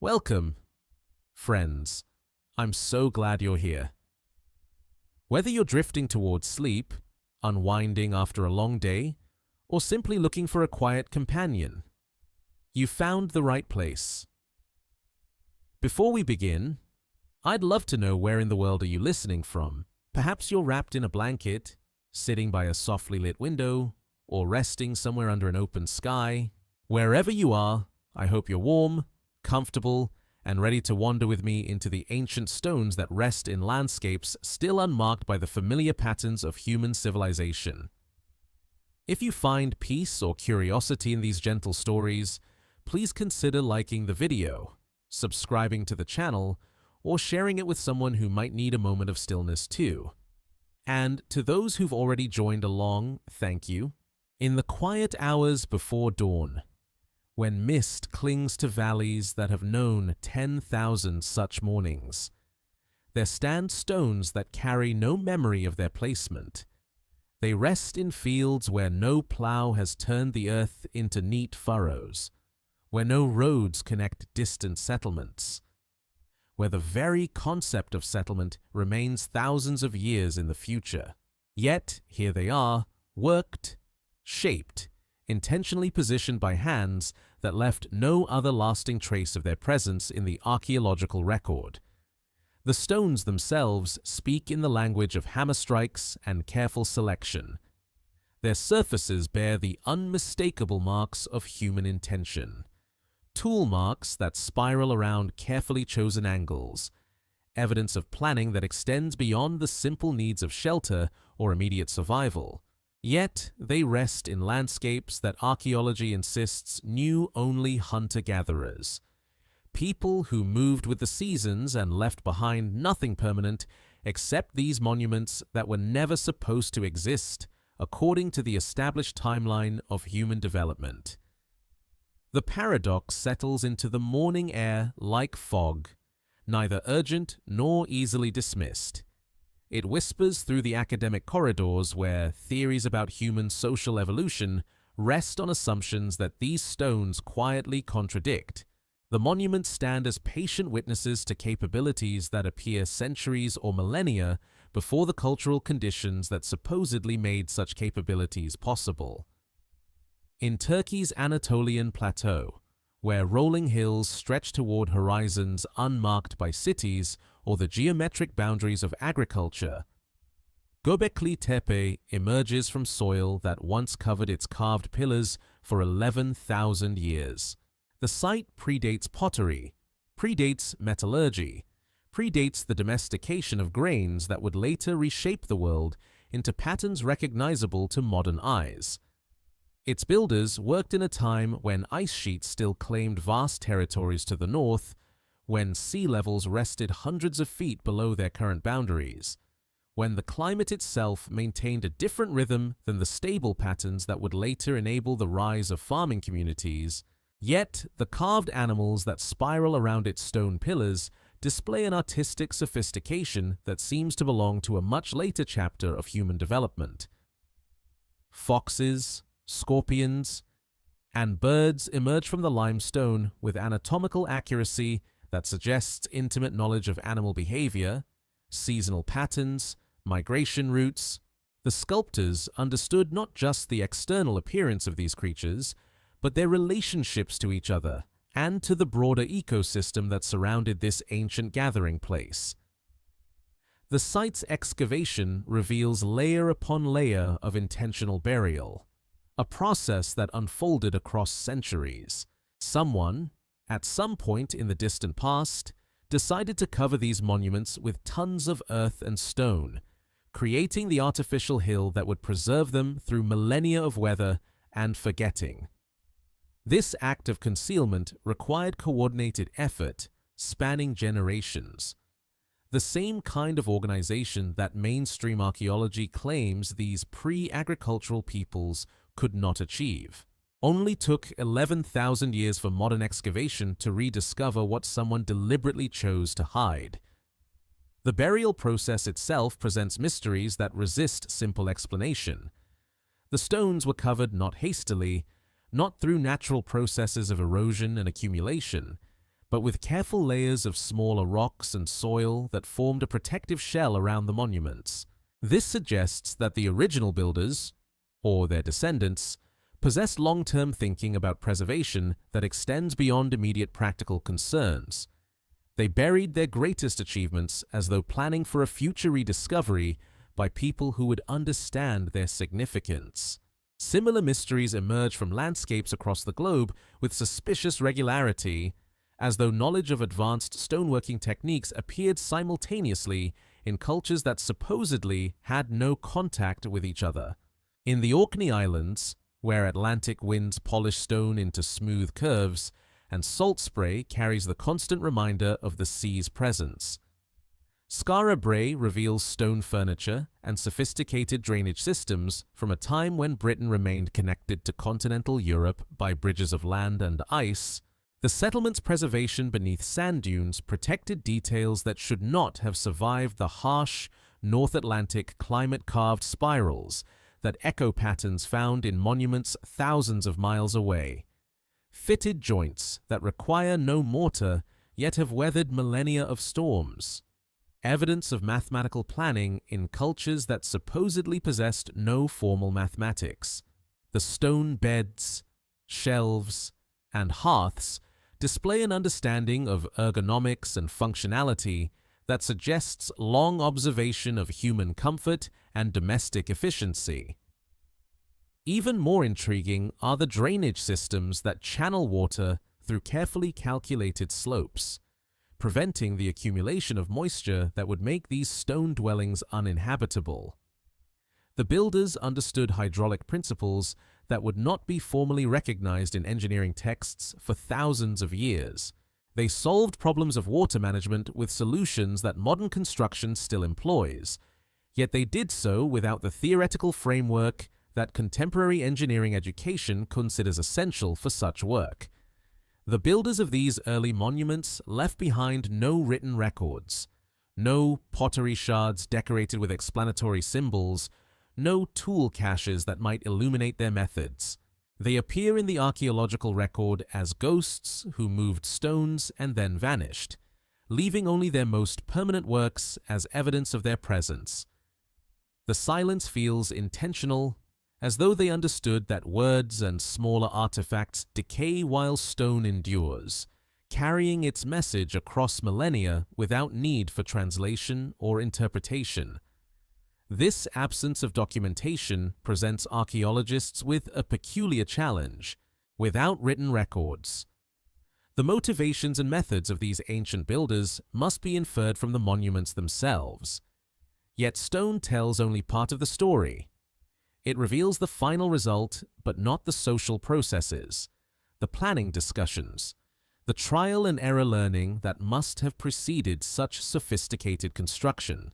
Welcome, friends. I'm so glad you're here. Whether you're drifting towards sleep, unwinding after a long day, or simply looking for a quiet companion, you found the right place. Before we begin, I'd love to know where in the world are you listening from. Perhaps you're wrapped in a blanket, sitting by a softly lit window, or resting somewhere under an open sky. Wherever you are, I hope you're warm, comfortable, and ready to wander with me into the ancient stones that rest in landscapes still unmarked by the familiar patterns of human civilization. If you find peace or curiosity in these gentle stories, please consider liking the video, subscribing to the channel, or sharing it with someone who might need a moment of stillness too. And to those who've already joined along, thank you. In the quiet hours before dawn, when mist clings to valleys that have known 10,000 such mornings, there stand stones that carry no memory of their placement. They rest in fields where no plow has turned the earth into neat furrows, where no roads connect distant settlements, where the very concept of settlement remains thousands of years in the future. Yet, here they are, worked, shaped, intentionally positioned by hands that left no other lasting trace of their presence in the archaeological record. The stones themselves speak in the language of hammer strikes and careful selection. Their surfaces bear the unmistakable marks of human intention. Tool marks that spiral around carefully chosen angles, evidence of planning that extends beyond the simple needs of shelter or immediate survival. Yet they rest in landscapes that archaeology insists knew only hunter-gatherers. People who moved with the seasons and left behind nothing permanent except these monuments that were never supposed to exist according to the established timeline of human development. The paradox settles into the morning air like fog, neither urgent nor easily dismissed. It whispers through the academic corridors where theories about human social evolution rest on assumptions that these stones quietly contradict. The monuments stand as patient witnesses to capabilities that appear centuries or millennia before the cultural conditions that supposedly made such capabilities possible. In Turkey's Anatolian plateau, where rolling hills stretch toward horizons unmarked by cities or the geometric boundaries of agriculture, Göbekli Tepe emerges from soil that once covered its carved pillars for 11,000 years. The site predates pottery, predates metallurgy, predates the domestication of grains that would later reshape the world into patterns recognizable to modern eyes. Its builders worked in a time when ice sheets still claimed vast territories to the north, when sea levels rested hundreds of feet below their current boundaries, when the climate itself maintained a different rhythm than the stable patterns that would later enable the rise of farming communities. Yet, the carved animals that spiral around its stone pillars display an artistic sophistication that seems to belong to a much later chapter of human development. Foxes, scorpions, and birds emerge from the limestone with anatomical accuracy that suggests intimate knowledge of animal behavior, seasonal patterns, migration routes. The sculptors understood not just the external appearance of these creatures, but their relationships to each other and to the broader ecosystem that surrounded this ancient gathering place. The site's excavation reveals layer upon layer of intentional burial, a process that unfolded across centuries. Someone, at some point in the distant past, decided to cover these monuments with tons of earth and stone, creating the artificial hill that would preserve them through millennia of weather and forgetting. This act of concealment required coordinated effort, spanning generations. The same kind of organization that mainstream archaeology claims these pre-agricultural peoples could not achieve. Only took 11,000 years for modern excavation to rediscover what someone deliberately chose to hide. The burial process itself presents mysteries that resist simple explanation. The stones were covered not hastily, not through natural processes of erosion and accumulation, but with careful layers of smaller rocks and soil that formed a protective shell around the monuments. This suggests that the original builders, or their descendants, possessed long-term thinking about preservation that extends beyond immediate practical concerns. They buried their greatest achievements as though planning for a future rediscovery by people who would understand their significance. Similar mysteries emerge from landscapes across the globe with suspicious regularity, as though knowledge of advanced stoneworking techniques appeared simultaneously in cultures that supposedly had no contact with each other. In the Orkney Islands, where Atlantic winds polish stone into smooth curves, and salt spray carries the constant reminder of the sea's presence. Skara Brae reveals stone furniture and sophisticated drainage systems from a time when Britain remained connected to continental Europe by bridges of land and ice. The settlement's preservation beneath sand dunes protected details that should not have survived the harsh North Atlantic climate-carved spirals that echo patterns found in monuments thousands of miles away. Fitted joints that require no mortar yet have weathered millennia of storms. Evidence of mathematical planning in cultures that supposedly possessed no formal mathematics. The stone beds, shelves, and hearths display an understanding of ergonomics and functionality that suggests long observation of human comfort and domestic efficiency. Even more intriguing are the drainage systems that channel water through carefully calculated slopes, preventing the accumulation of moisture that would make these stone dwellings uninhabitable. The builders understood hydraulic principles that would not be formally recognized in engineering texts for thousands of years. They solved problems of water management with solutions that modern construction still employs, yet they did so without the theoretical framework that contemporary engineering education considers essential for such work. The builders of these early monuments left behind no written records, no pottery shards decorated with explanatory symbols, no tool caches that might illuminate their methods. They appear in the archaeological record as ghosts who moved stones and then vanished, leaving only their most permanent works as evidence of their presence. The silence feels intentional, as though they understood that words and smaller artifacts decay while stone endures, carrying its message across millennia without need for translation or interpretation. This absence of documentation presents archaeologists with a peculiar challenge: without written records. The motivations and methods of these ancient builders must be inferred from the monuments themselves. Yet stone tells only part of the story. It reveals the final result, but not the social processes, the planning discussions, the trial and error learning that must have preceded such sophisticated construction.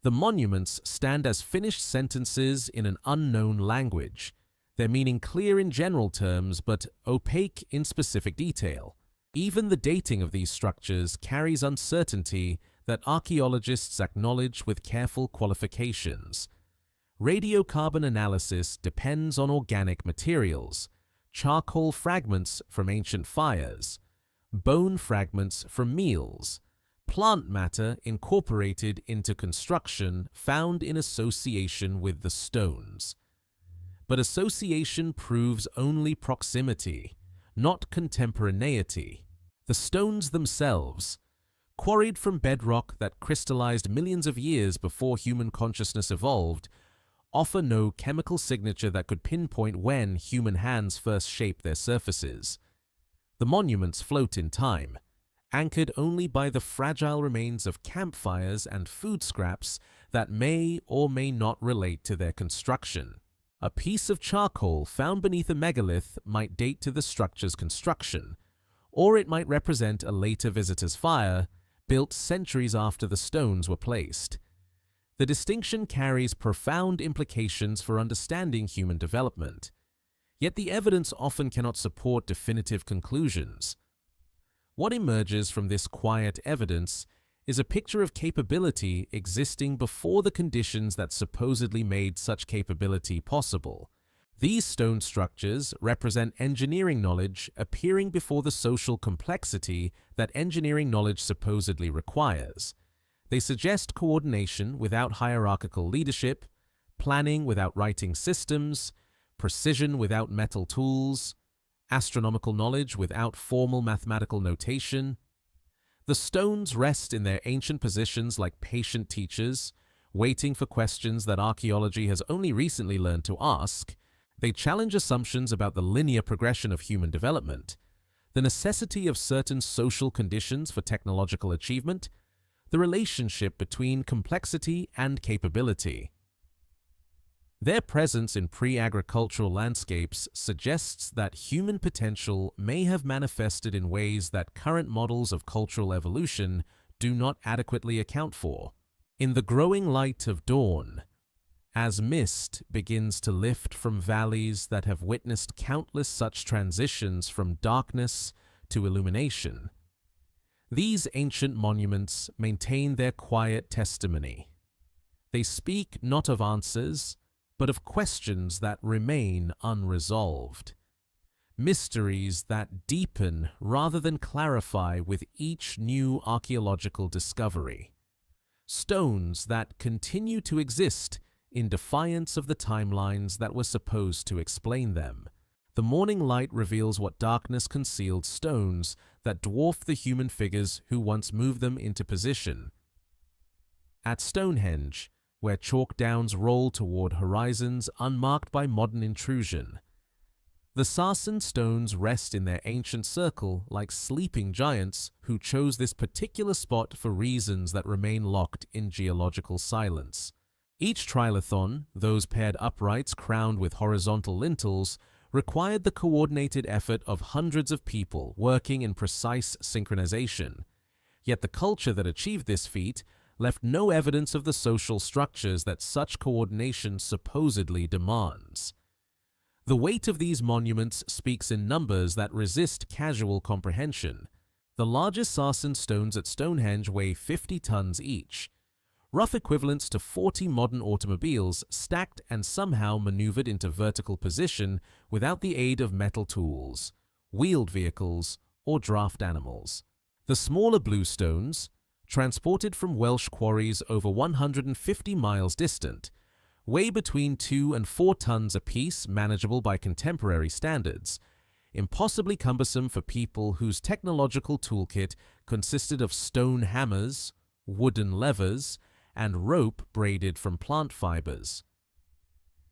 The monuments stand as finished sentences in an unknown language, their meaning clear in general terms but opaque in specific detail. Even the dating of these structures carries uncertainty that archaeologists acknowledge with careful qualifications. Radiocarbon analysis depends on organic materials, charcoal fragments from ancient fires, bone fragments from meals, plant matter incorporated into construction found in association with the stones. But association proves only proximity, not contemporaneity. The stones themselves, quarried from bedrock that crystallized millions of years before human consciousness evolved, offer no chemical signature that could pinpoint when human hands first shaped their surfaces. The monuments float in time, anchored only by the fragile remains of campfires and food scraps that may or may not relate to their construction. A piece of charcoal found beneath a megalith might date to the structure's construction, or it might represent a later visitor's fire, built centuries after the stones were placed. The distinction carries profound implications for understanding human development, yet the evidence often cannot support definitive conclusions. What emerges from this quiet evidence is a picture of capability existing before the conditions that supposedly made such capability possible, These stone structures represent engineering knowledge appearing before the social complexity that engineering knowledge supposedly requires. They suggest coordination without hierarchical leadership, planning without writing systems, precision without metal tools, astronomical knowledge without formal mathematical notation. The stones rest in their ancient positions like patient teachers, waiting for questions that archaeology has only recently learned to ask. They challenge assumptions about the linear progression of human development, the necessity of certain social conditions for technological achievement, the relationship between complexity and capability. Their presence in pre-agricultural landscapes suggests that human potential may have manifested in ways that current models of cultural evolution do not adequately account for. In the growing light of dawn, as mist begins to lift from valleys that have witnessed countless such transitions from darkness to illumination, these ancient monuments maintain their quiet testimony. They speak not of answers, but of questions that remain unresolved. Mysteries that deepen rather than clarify with each new archaeological discovery. Stones that continue to exist in defiance of the timelines that were supposed to explain them. The morning light reveals what darkness concealed stones that dwarf the human figures who once moved them into position. At Stonehenge, where chalk downs roll toward horizons unmarked by modern intrusion, the sarsen stones rest in their ancient circle like sleeping giants who chose this particular spot for reasons that remain locked in geological silence. Each trilithon, those paired uprights crowned with horizontal lintels, required the coordinated effort of hundreds of people working in precise synchronization. Yet the culture that achieved this feat left no evidence of the social structures that such coordination supposedly demands. The weight of these monuments speaks in numbers that resist casual comprehension. The largest sarsen stones at Stonehenge weigh 50 tons each, rough equivalents to 40 modern automobiles stacked and somehow maneuvered into vertical position without the aid of metal tools, wheeled vehicles, or draft animals. The smaller blue stones, transported from Welsh quarries over 150 miles distant, weigh between 2 and 4 tons apiece, manageable by contemporary standards, impossibly cumbersome for people whose technological toolkit consisted of stone hammers, wooden levers, and rope braided from plant fibers.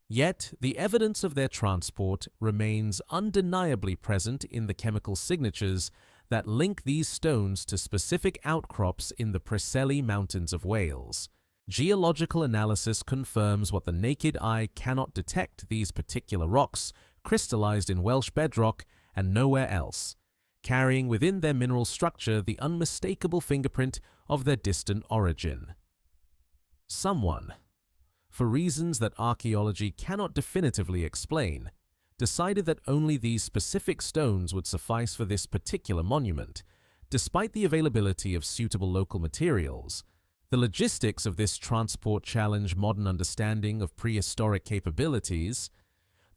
Yet, the evidence of their transport remains undeniably present in the chemical signatures that link these stones to specific outcrops in the Preseli Mountains of Wales. Geological analysis confirms what the naked eye cannot detect: these particular rocks crystallized in Welsh bedrock and nowhere else, carrying within their mineral structure the unmistakable fingerprint of their distant origin. Someone, for reasons that archaeology cannot definitively explain, decided that only these specific stones would suffice for this particular monument, despite the availability of suitable local materials. The logistics of this transport challenge modern understanding of prehistoric capabilities.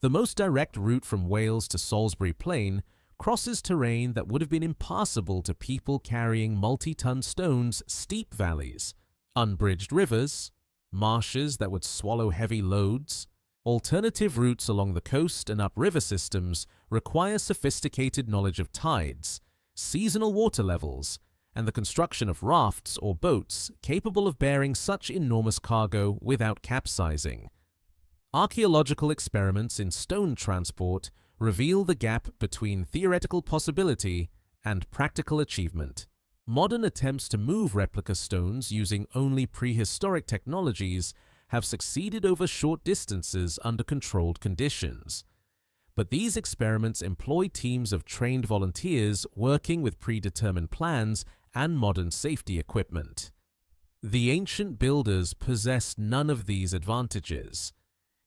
The most direct route from Wales to Salisbury Plain crosses terrain that would have been impassable to people carrying multi-ton stones, steep valleys, unbridged rivers, marshes that would swallow heavy loads. Alternative routes along the coast and upriver systems require sophisticated knowledge of tides, seasonal water levels, and the construction of rafts or boats capable of bearing such enormous cargo without capsizing. Archaeological experiments in stone transport reveal the gap between theoretical possibility and practical achievement. Modern attempts to move replica stones using only prehistoric technologies have succeeded over short distances under controlled conditions. But these experiments employ teams of trained volunteers working with predetermined plans and modern safety equipment. The ancient builders possessed none of these advantages,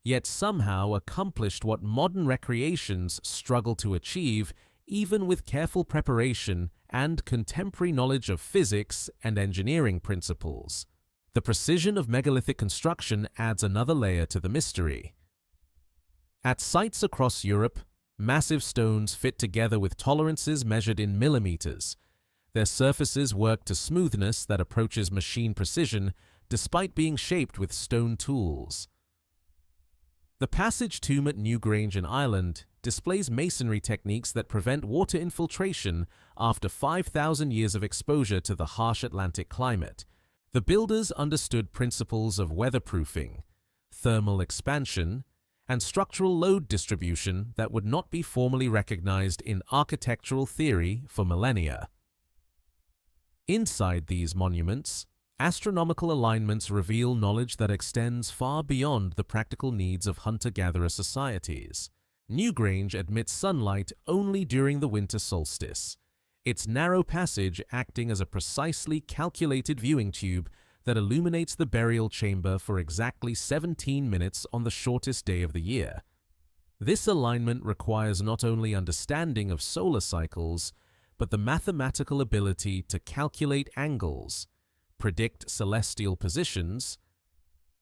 yet somehow accomplished what modern recreations struggle to achieve, even with careful preparation and contemporary knowledge of physics and engineering principles. The precision of megalithic construction adds another layer to the mystery. At sites across Europe, massive stones fit together with tolerances measured in millimeters. Their surfaces work to smoothness that approaches machine precision despite being shaped with stone tools. The Passage Tomb at Newgrange in Ireland displays masonry techniques that prevent water infiltration after 5,000 years of exposure to the harsh Atlantic climate. The builders understood principles of weatherproofing, thermal expansion, and structural load distribution that would not be formally recognized in architectural theory for millennia. Inside these monuments, astronomical alignments reveal knowledge that extends far beyond the practical needs of hunter-gatherer societies. Newgrange admits sunlight only during the winter solstice, its narrow passage acting as a precisely calculated viewing tube that illuminates the burial chamber for exactly 17 minutes on the shortest day of the year. This alignment requires not only understanding of solar cycles, but the mathematical ability to calculate angles, predict celestial positions,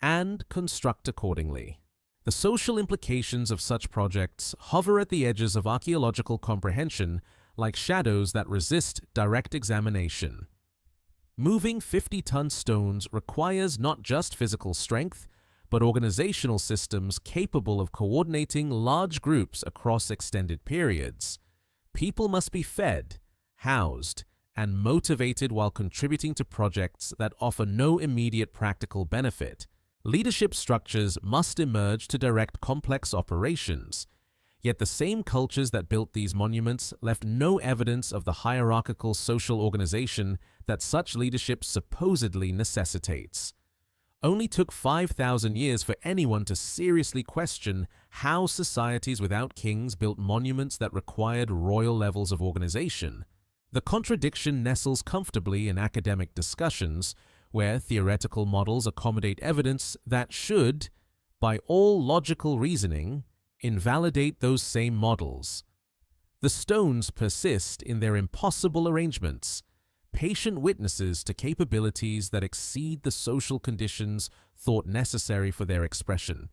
and construct accordingly. The social implications of such projects hover at the edges of archaeological comprehension like shadows that resist direct examination. Moving 50-ton stones requires not just physical strength, but organizational systems capable of coordinating large groups across extended periods. People must be fed, housed, and motivated while contributing to projects that offer no immediate practical benefit. Leadership structures must emerge to direct complex operations. Yet the same cultures that built these monuments left no evidence of the hierarchical social organization that such leadership supposedly necessitates. Only took 5,000 years for anyone to seriously question how societies without kings built monuments that required royal levels of organization. The contradiction nestles comfortably in academic discussions, where theoretical models accommodate evidence that should, by all logical reasoning, invalidate those same models. The stones persist in their impossible arrangements, patient witnesses to capabilities that exceed the social conditions thought necessary for their expression.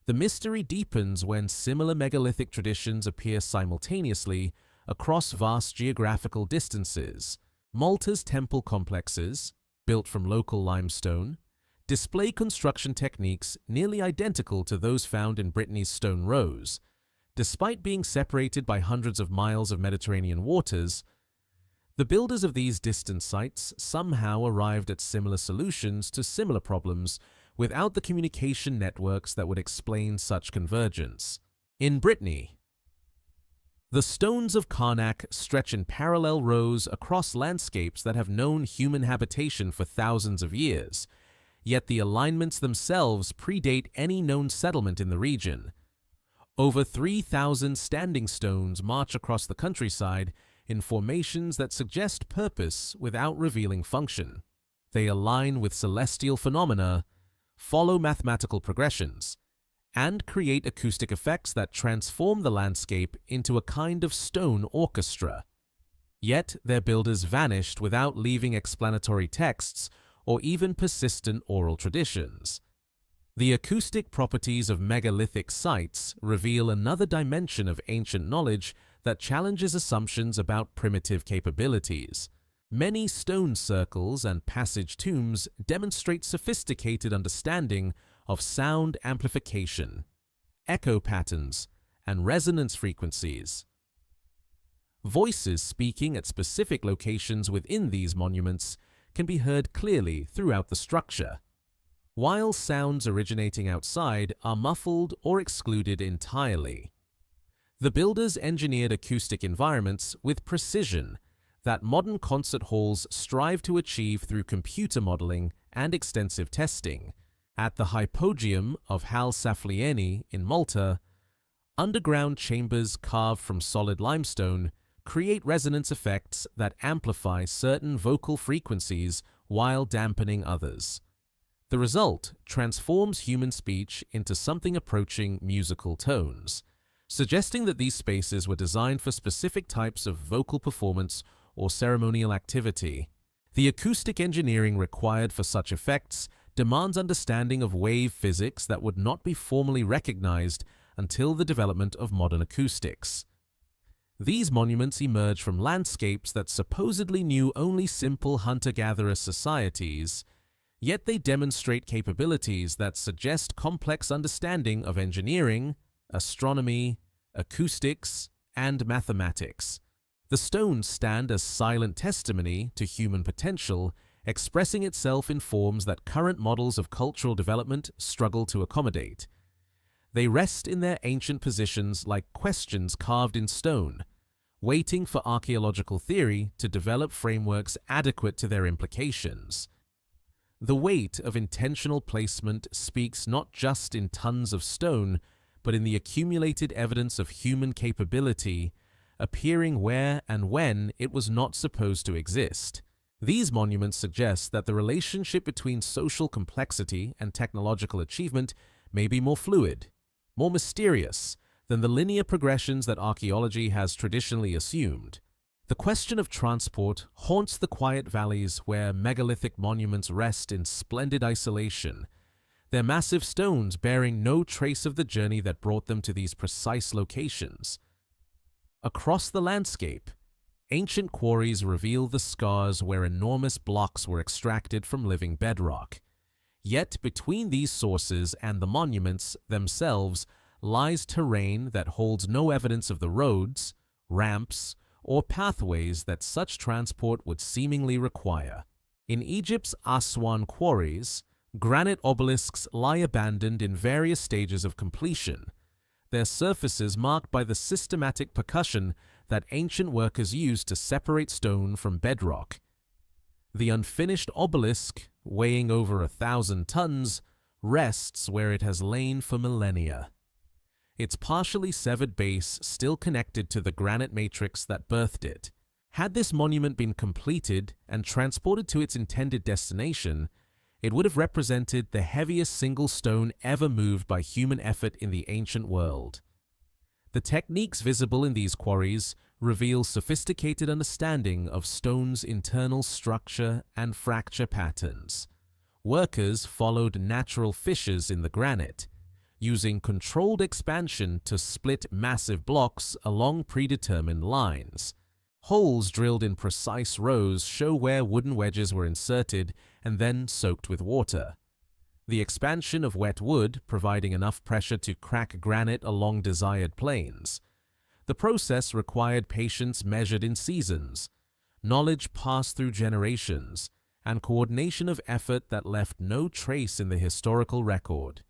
The mystery deepens when similar megalithic traditions appear simultaneously across vast geographical distances. Malta's temple complexes, built from local limestone, display construction techniques nearly identical to those found in Brittany's Stone Rose. Despite being separated by hundreds of miles of Mediterranean waters, the builders of these distant sites somehow arrived at similar solutions to similar problems without the communication networks that would explain such convergence. In Brittany, the stones of Karnak stretch in parallel rows across landscapes that have known human habitation for thousands of years, yet the alignments themselves predate any known settlement in the region. Over 3,000 standing stones march across the countryside in formations that suggest purpose without revealing function. They align with celestial phenomena, follow mathematical progressions, and create acoustic effects that transform the landscape into a kind of stone orchestra. Yet their builders vanished without leaving explanatory texts or even persistent oral traditions. The acoustic properties of megalithic sites reveal another dimension of ancient knowledge that challenges assumptions about primitive capabilities. Many stone circles and passage tombs demonstrate sophisticated understanding of sound amplification, echo patterns, and resonance frequencies. Voices speaking at specific locations within these monuments can be heard clearly throughout the structure, while sounds originating outside are muffled or excluded entirely. The builders engineered acoustic environments with precision that modern concert halls strive to achieve through computer modeling and extensive testing. At the Hypogeum of Hal Saflieni in Malta, underground chambers carved from solid limestone create resonance effects that amplify certain vocal frequencies while dampening others. The result transforms human speech into something approaching musical tones, suggesting that these spaces were designed for specific types of vocal performance or ceremonial activity. The acoustic engineering required for such effects demands understanding of wave physics that would not be formally recognized until the development of modern acoustics. These monuments emerge from landscapes that supposedly knew only simple hunter-gatherer societies, yet they demonstrate capabilities that suggest complex understanding of engineering, astronomy, acoustics, and mathematics. The stones stand as silent testimony to human potential, expressing itself in forms that current models of cultural development struggle to accommodate. They rest in their ancient positions like questions carved in stone, waiting for archaeological theory to develop frameworks adequate to their implications. The weight of intentional placement speaks not just in tons of stone, but in the accumulated evidence of human capability, appearing where and when it was not supposed to exist. These monuments suggest that the relationship between social complexity and technological achievement may be more fluid, more mysterious than the linear progressions that archaeology has traditionally assumed. The question of transport haunts the quiet valleys where megalithic monuments rest in splendid isolation, their massive stones bearing no trace of the journey that brought them to these precise locations. Across the landscape, ancient quarries reveal the scars where enormous blocks were extracted from living bedrock. Yet between these sources and the monuments themselves lies terrain that holds no evidence of the roads, ramps, or pathways that such transport would seemingly require. In Egypt's Aswan quarries, granite obelisks lie abandoned in various stages of completion, their surfaces marked by the systematic percussion that ancient workers used to separate stone from bedrock. The unfinished obelisk, weighing over 1,000 tons, rests where it has lain for millennia, its partially severed base still connected to the granite matrix that birthed it. Had this monument been completed and transported to its intended destination, it would have represented the heaviest single stone ever moved by human effort in the ancient world. The techniques visible in these quarries reveal sophisticated understanding of stone's internal structure and fracture patterns. Workers followed natural fissures in the granite, using controlled expansion to split massive blocks along predetermined lines. Holes drilled in precise rows show where wooden wedges were inserted and then soaked with water. The expansion of wet wood providing enough pressure to crack granite along desired planes. The process required patience measured in seasons, knowledge passed through generations, and coordination of effort that left no trace in the historical record.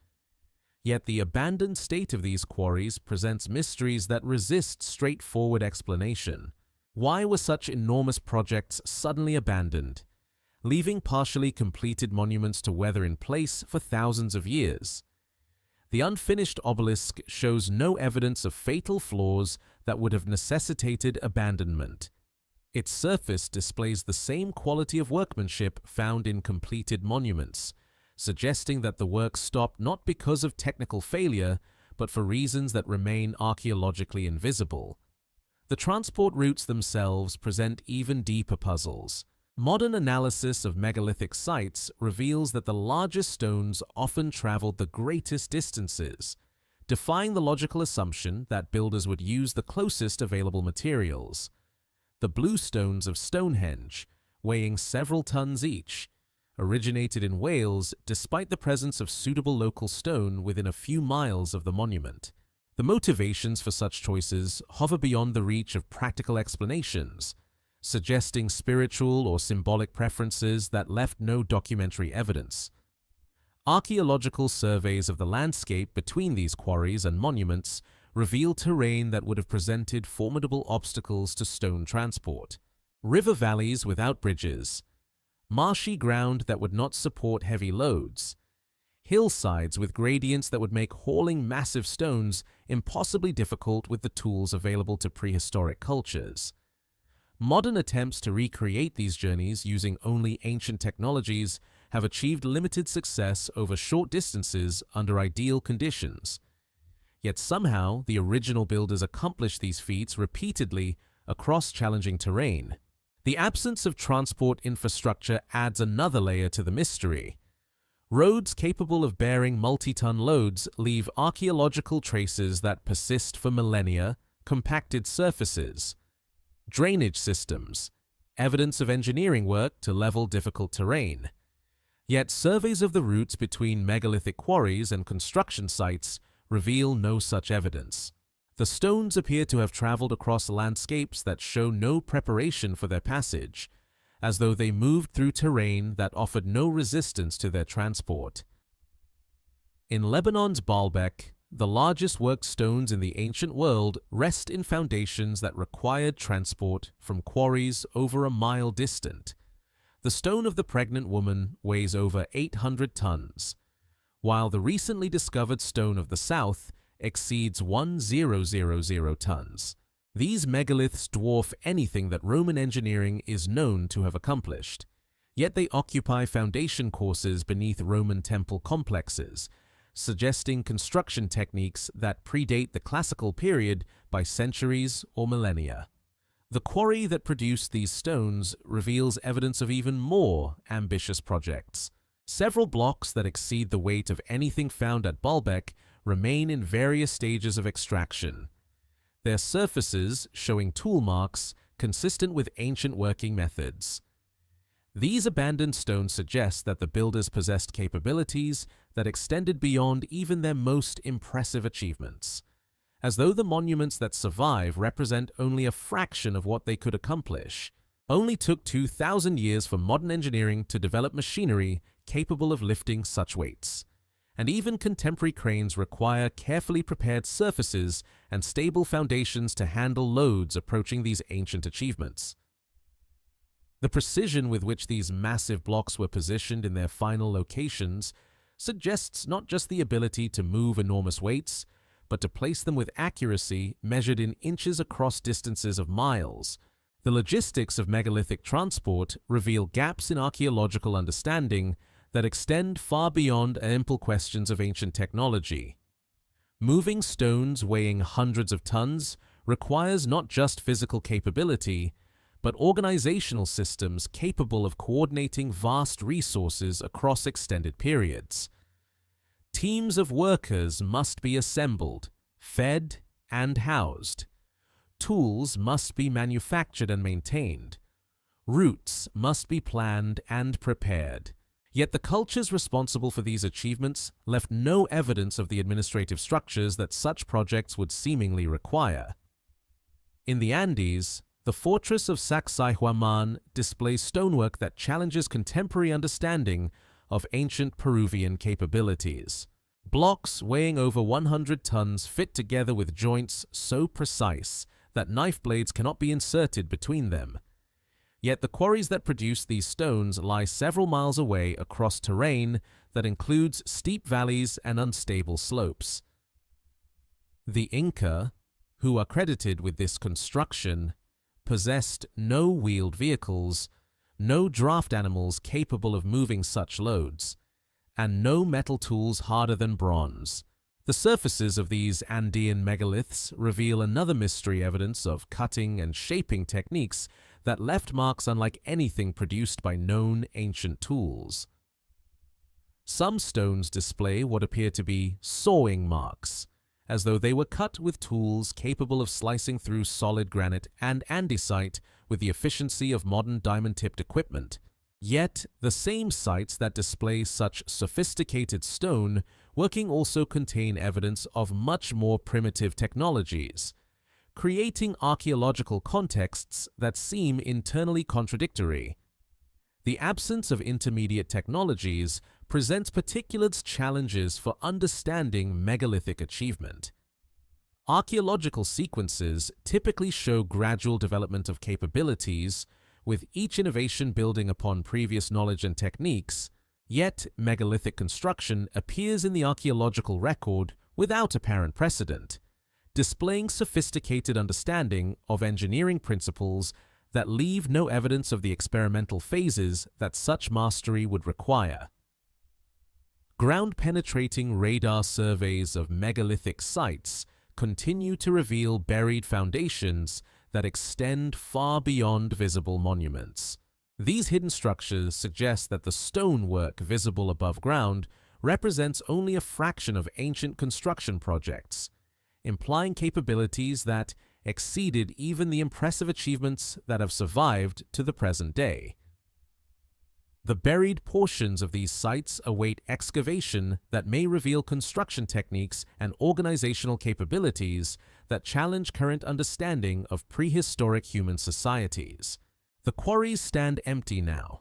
Yet the abandoned state of these quarries presents mysteries that resist straightforward explanation. Why were such enormous projects suddenly abandoned, leaving partially completed monuments to weather in place for thousands of years? The unfinished obelisk shows no evidence of fatal flaws that would have necessitated abandonment. Its surface displays the same quality of workmanship found in completed monuments, suggesting that the work stopped not because of technical failure, but for reasons that remain archaeologically invisible. The transport routes themselves present even deeper puzzles. Modern analysis of megalithic sites reveals that the largest stones often traveled the greatest distances, defying the logical assumption that builders would use the closest available materials. The blue stones of Stonehenge, weighing several tons each, originated in Wales despite the presence of suitable local stone within a few miles of the monument. The motivations for such choices hover beyond the reach of practical explanations, suggesting spiritual or symbolic preferences that left no documentary evidence. Archaeological surveys of the landscape between these quarries and monuments reveal terrain that would have presented formidable obstacles to stone transport. River valleys without bridges, marshy ground that would not support heavy loads, hillsides with gradients that would make hauling massive stones impossibly difficult with the tools available to prehistoric cultures. Modern attempts to recreate these journeys using only ancient technologies have achieved limited success over short distances under ideal conditions. Yet somehow the original builders accomplished these feats repeatedly across challenging terrain. The absence of transport infrastructure adds another layer to the mystery. Roads capable of bearing multi-ton loads leave archaeological traces that persist for millennia, compacted surfaces, drainage systems, evidence of engineering work to level difficult terrain. Yet surveys of the routes between megalithic quarries and construction sites reveal no such evidence. The stones appear to have traveled across landscapes that show no preparation for their passage, as though they moved through terrain that offered no resistance to their transport. In Lebanon's Baalbek, the largest worked stones in the ancient world rest in foundations that required transport from quarries over a mile distant. The stone of the pregnant woman weighs over 800 tons, while the recently discovered stone of the south exceeds 1,000 tons. These megaliths dwarf anything that Roman engineering is known to have accomplished, yet they occupy foundation courses beneath Roman temple complexes, suggesting construction techniques that predate the classical period by centuries or millennia. The quarry that produced these stones reveals evidence of even more ambitious projects. Several blocks that exceed the weight of anything found at Baalbek remain in various stages of extraction, their surfaces showing tool marks consistent with ancient working methods. These abandoned stones suggest that the builders possessed capabilities that extended beyond even their most impressive achievements, as though the monuments that survive represent only a fraction of what they could accomplish. Only took 2,000 years for modern engineering to develop machinery capable of lifting such weights. And even contemporary cranes require carefully prepared surfaces and stable foundations to handle loads approaching these ancient achievements. The precision with which these massive blocks were positioned in their final locations suggests not just the ability to move enormous weights, but to place them with accuracy measured in inches across distances of miles. The logistics of megalithic transport reveal gaps in archaeological understanding that extend far beyond simple questions of ancient technology. Moving stones weighing hundreds of tons requires not just physical capability, but organizational systems capable of coordinating vast resources across extended periods. Teams of workers must be assembled, fed, and housed. Tools must be manufactured and maintained. Routes must be planned and prepared. Yet the cultures responsible for these achievements left no evidence of the administrative structures that such projects would seemingly require. In the Andes, the fortress of Sacsayhuaman displays stonework that challenges contemporary understanding of ancient Peruvian capabilities. Blocks weighing over 100 tons fit together with joints so precise that knife blades cannot be inserted between them. Yet the quarries that produce these stones lie several miles away across terrain that includes steep valleys and unstable slopes. The Inca, who are credited with this construction, possessed no wheeled vehicles, no draft animals capable of moving such loads, and no metal tools harder than bronze. The surfaces of these Andean megaliths reveal another mystery evidence of cutting and shaping techniques that left marks unlike anything produced by known ancient tools. Some stones display what appear to be sawing marks, as though they were cut with tools capable of slicing through solid granite and andesite with the efficiency of modern diamond-tipped equipment. Yet, the same sites that display such sophisticated stone working also contain evidence of much more primitive technologies, creating archaeological contexts that seem internally contradictory. The absence of intermediate technologies presents particular challenges for understanding megalithic achievement. Archaeological sequences typically show gradual development of capabilities, with each innovation building upon previous knowledge and techniques, yet megalithic construction appears in the archaeological record without apparent precedent, displaying sophisticated understanding of engineering principles that leave no evidence of the experimental phases that such mastery would require. Ground-penetrating radar surveys of megalithic sites continue to reveal buried foundations that extend far beyond visible monuments. These hidden structures suggest that the stonework visible above ground represents only a fraction of ancient construction projects, implying capabilities that exceeded even the impressive achievements that have survived to the present day. The buried portions of these sites await excavation that may reveal construction techniques and organizational capabilities that challenge current understanding of prehistoric human societies. The quarries stand empty now,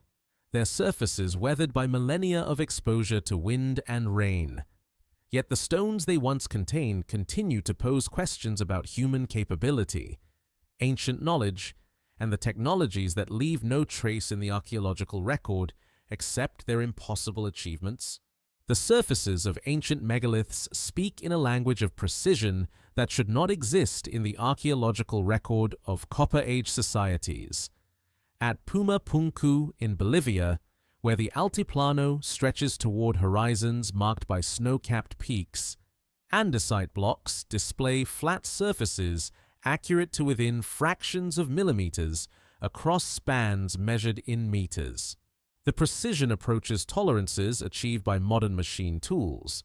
their surfaces weathered by millennia of exposure to wind and rain. Yet the stones they once contained continue to pose questions about human capability, ancient knowledge, and the technologies that leave no trace in the archaeological record except their impossible achievements. The surfaces of ancient megaliths speak in a language of precision that should not exist in the archaeological record of Copper Age societies. At Puma Punku in Bolivia, where the Altiplano stretches toward horizons marked by snow-capped peaks, andesite blocks display flat surfaces accurate to within fractions of millimeters across spans measured in meters. The precision approaches tolerances achieved by modern machine tools.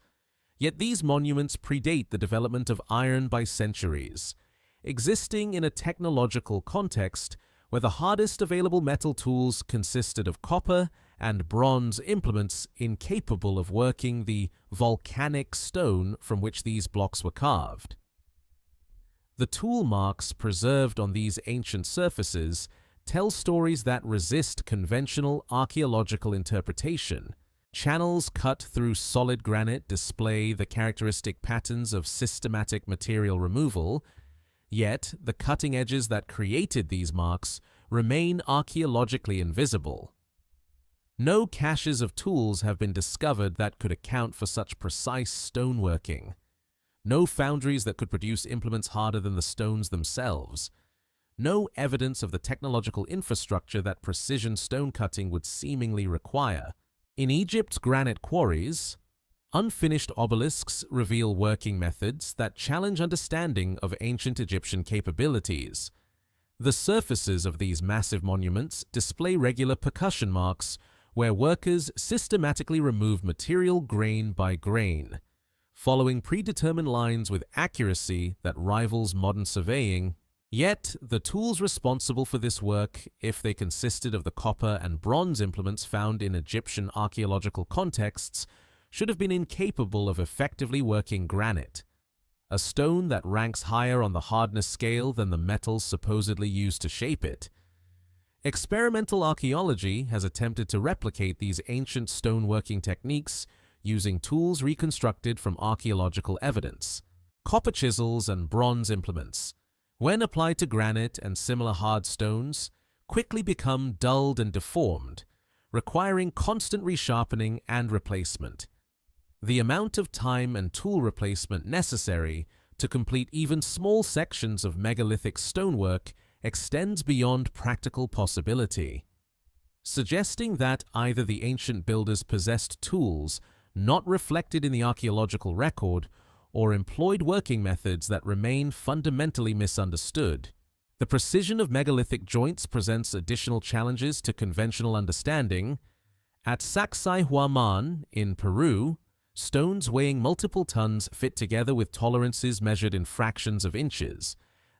Yet these monuments predate the development of iron by centuries, existing in a technological context where the hardest available metal tools consisted of copper and bronze implements incapable of working the volcanic stone from which these blocks were carved. The tool marks preserved on these ancient surfaces tell stories that resist conventional archaeological interpretation. Channels cut through solid granite display the characteristic patterns of systematic material removal, yet the cutting edges that created these marks remain archaeologically invisible. No caches of tools have been discovered that could account for such precise stoneworking. No foundries that could produce implements harder than the stones themselves. No evidence of the technological infrastructure that precision stone cutting would seemingly require. In Egypt's granite quarries, unfinished obelisks reveal working methods that challenge understanding of ancient Egyptian capabilities. The surfaces of these massive monuments display regular percussion marks where workers systematically remove material grain by grain, following predetermined lines with accuracy that rivals modern surveying. Yet, the tools responsible for this work, if they consisted of the copper and bronze implements found in Egyptian archaeological contexts, should have been incapable of effectively working granite, a stone that ranks higher on the hardness scale than the metals supposedly used to shape it. Experimental archaeology has attempted to replicate these ancient stoneworking techniques using tools reconstructed from archaeological evidence. Copper chisels and bronze implements, when applied to granite and similar hard stones, quickly become dulled and deformed, requiring constant resharpening and replacement. The amount of time and tool replacement necessary to complete even small sections of megalithic stonework extends beyond practical possibility, suggesting that either the ancient builders possessed tools not reflected in the archaeological record or employed working methods that remain fundamentally misunderstood. The precision of megalithic joints presents additional challenges to conventional understanding. At Sacsayhuaman in Peru, stones weighing multiple tons fit together with tolerances measured in fractions of inches,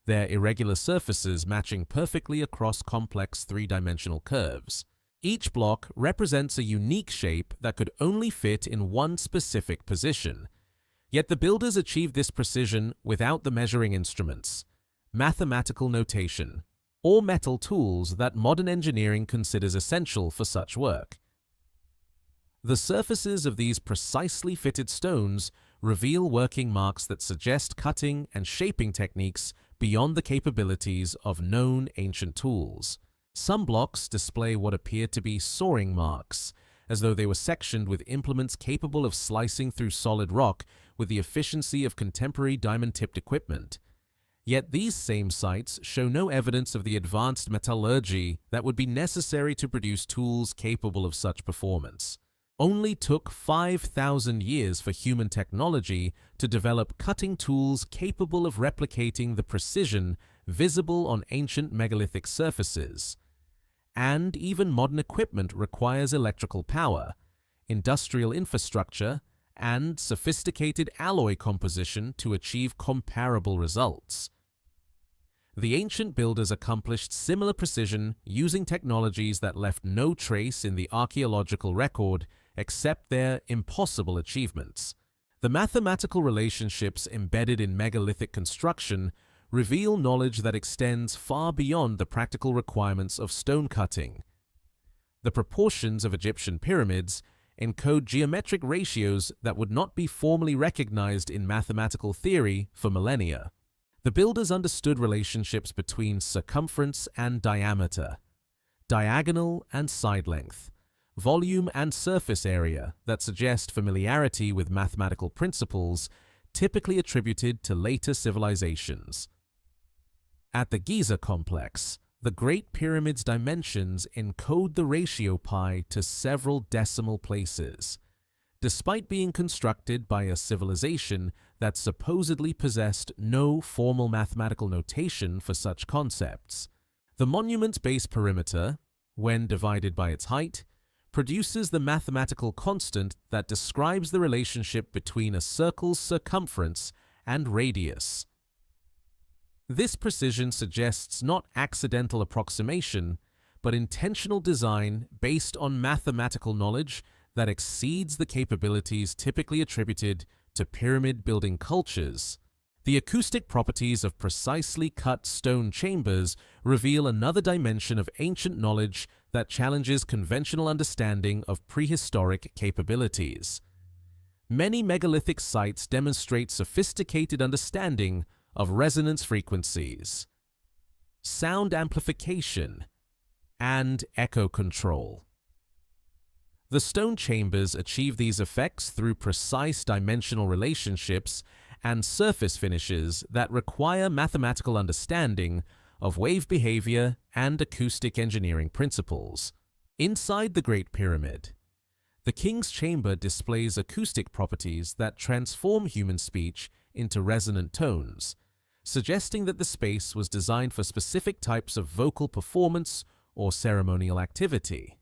their irregular surfaces matching perfectly across complex three-dimensional curves. Each block represents a unique shape that could only fit in one specific position. Yet the builders achieved this precision without the measuring instruments, mathematical notation, or metal tools that modern engineering considers essential for such work. The surfaces of these precisely fitted stones reveal working marks that suggest cutting and shaping techniques beyond the capabilities of known ancient tools. Some blocks display what appear to be soaring marks, as though they were sectioned with implements capable of slicing through solid rock with the efficiency of contemporary diamond-tipped equipment. Yet these same sites show no evidence of the advanced metallurgy that would be necessary to produce tools capable of such performance. Only took 5,000 years for human technology to develop cutting tools capable of replicating the precision visible on ancient megalithic surfaces. and even modern equipment requires electrical power, industrial infrastructure, and sophisticated alloy composition to achieve comparable results. The ancient builders accomplished similar precision using technologies that left no trace in the archaeological record except their impossible achievements. The mathematical relationships embedded in megalithic construction reveal knowledge that extends far beyond the practical requirements of stone cutting. The proportions of Egyptian pyramids encode geometric ratios that would not be formally recognized in mathematical theory for millennia. The builders understood relationships between circumference and diameter, diagonal and side length, volume and surface area that suggest familiarity with mathematical principles typically attributed to later civilizations. At the Giza complex, the Great Pyramid's dimensions encode the ratio pi to several decimal places, despite being constructed by a civilization that supposedly possessed no formal mathematical notation for such concepts. The monument's base perimeter, when divided by its height, produces the mathematical constant that describes the relationship between a circle's circumference and radius. This precision suggests not accidental approximation, but intentional design based on mathematical knowledge that exceeds the capabilities typically attributed to pyramid-building cultures. The acoustic properties of precisely cut stone chambers reveal another dimension of ancient knowledge that challenges conventional understanding of prehistoric capabilities. Many megalithic sites demonstrate sophisticated understanding of resonance frequencies, sound amplification, and echo control. The stone chambers achieve these effects through precise dimensional relationships and surface finishes that require mathematical understanding of wave behavior and acoustic engineering principles. Inside the Great Pyramid, the King's Chamber displays acoustic properties that transform human speech into resonant tones, suggesting that the space was designed for specific types of vocal performance or ceremonial activity.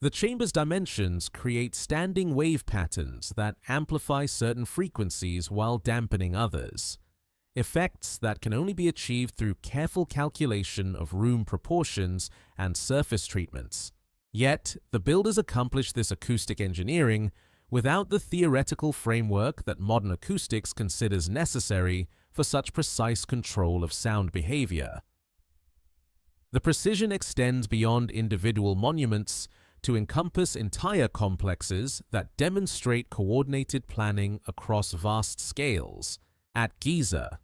The chamber's dimensions create standing wave patterns that amplify certain frequencies while dampening others, effects that can only be achieved through careful calculation of room proportions and surface treatments. Yet, the builders accomplished this acoustic engineering without the theoretical framework that modern acoustics considers necessary for such precise control of sound behavior. The precision extends beyond individual monuments to encompass entire complexes that demonstrate coordinated planning across vast scales. At Giza,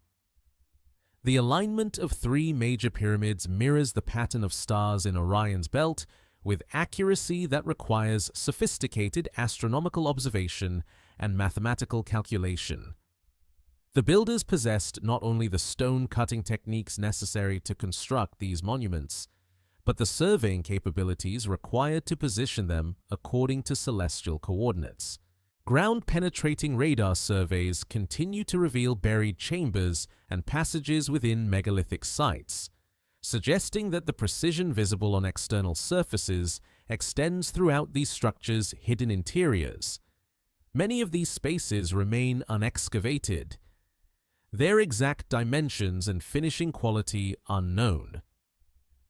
the alignment of three major pyramids mirrors the pattern of stars in Orion's belt with accuracy that requires sophisticated astronomical observation and mathematical calculation. The builders possessed not only the stone-cutting techniques necessary to construct these monuments, but the surveying capabilities required to position them according to celestial coordinates. Ground-penetrating radar surveys continue to reveal buried chambers and passages within megalithic sites, suggesting that the precision visible on external surfaces extends throughout these structures' hidden interiors. Many of these spaces remain unexcavated, their exact dimensions and finishing quality unknown.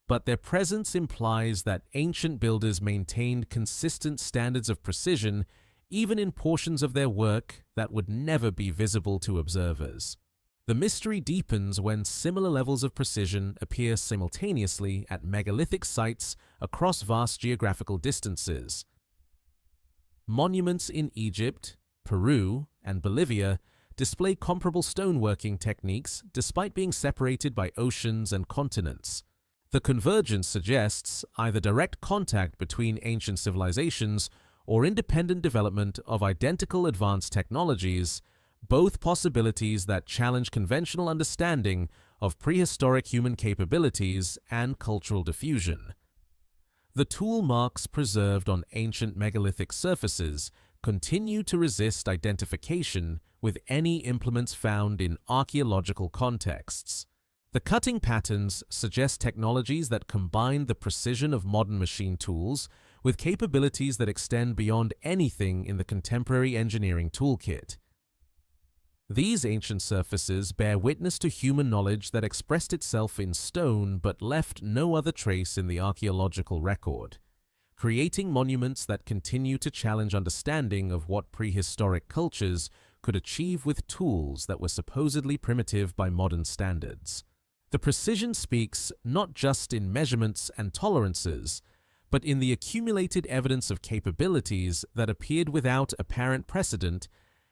But their presence implies that ancient builders maintained consistent standards of precision even in portions of their work that would never be visible to observers. The mystery deepens when similar levels of precision appear simultaneously at megalithic sites across vast geographical distances. Monuments in Egypt, Peru, and Bolivia display comparable stoneworking techniques despite being separated by oceans and continents. The convergence suggests either direct contact between ancient civilizations or independent development of identical advanced technologies, both possibilities that challenge conventional understanding of prehistoric human capabilities and cultural diffusion. The tool marks preserved on ancient megalithic surfaces continue to resist identification with any implements found in archaeological contexts. The cutting patterns suggest technologies that combine the precision of modern machine tools with capabilities that extend beyond anything in the contemporary engineering toolkit. These ancient surfaces bear witness to human knowledge that expressed itself in stone but left no other trace in the archaeological record, creating monuments that continue to challenge understanding of what prehistoric cultures could achieve with tools that were supposedly primitive by modern standards. The precision speaks not just in measurements and tolerances, but in the accumulated evidence of capabilities that appeared without apparent precedent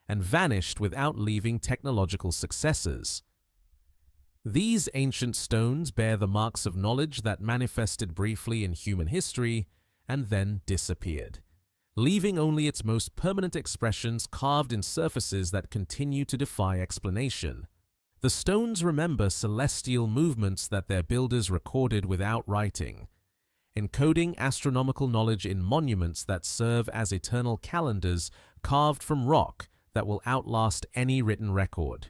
and vanished without leaving technological successors. These ancient stones bear the marks of knowledge that manifested briefly in human history and then disappeared, leaving only its most permanent expressions carved in surfaces that continue to defy explanation. The stones remember celestial movements that their builders recorded without writing, encoding astronomical knowledge in monuments that serve as eternal calendars carved from rock that will outlast any written record.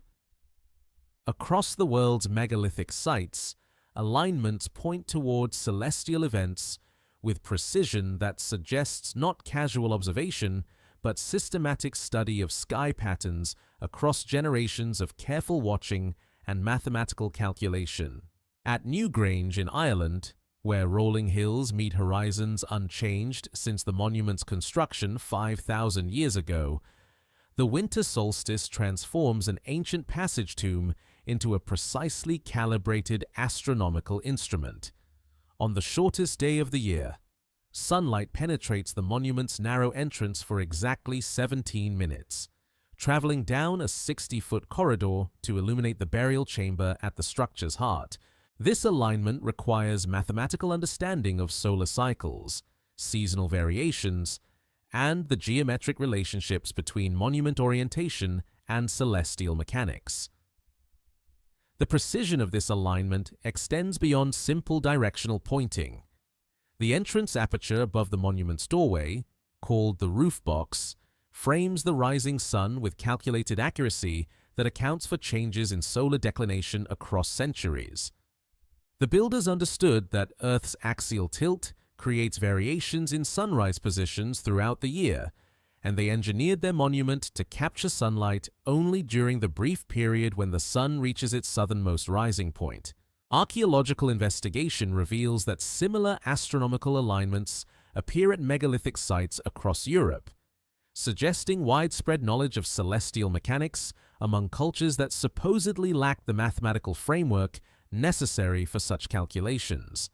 Across the world's megalithic sites, alignments point towards celestial events with precision that suggests not casual observation, but systematic study of sky patterns across generations of careful watching and mathematical calculation. At Newgrange in Ireland, where rolling hills meet horizons unchanged since the monument's construction 5,000 years ago, the winter solstice transforms an ancient passage tomb into a precisely calibrated astronomical instrument. On the shortest day of the year, sunlight penetrates the monument's narrow entrance for exactly 17 minutes, traveling down a 60-foot corridor to illuminate the burial chamber at the structure's heart. This alignment requires mathematical understanding of solar cycles, seasonal variations, and the geometric relationships between monument orientation and celestial mechanics. The precision of this alignment extends beyond simple directional pointing. The entrance aperture above the monument's doorway, called the roof box, frames the rising sun with calculated accuracy that accounts for changes in solar declination across centuries. The builders understood that Earth's axial tilt creates variations in sunrise positions throughout the year, and they engineered their monument to capture sunlight only during the brief period when the sun reaches its southernmost rising point. Archaeological investigation reveals that similar astronomical alignments appear at megalithic sites across Europe, suggesting widespread knowledge of celestial mechanics among cultures that supposedly lack the mathematical framework necessary for such calculations.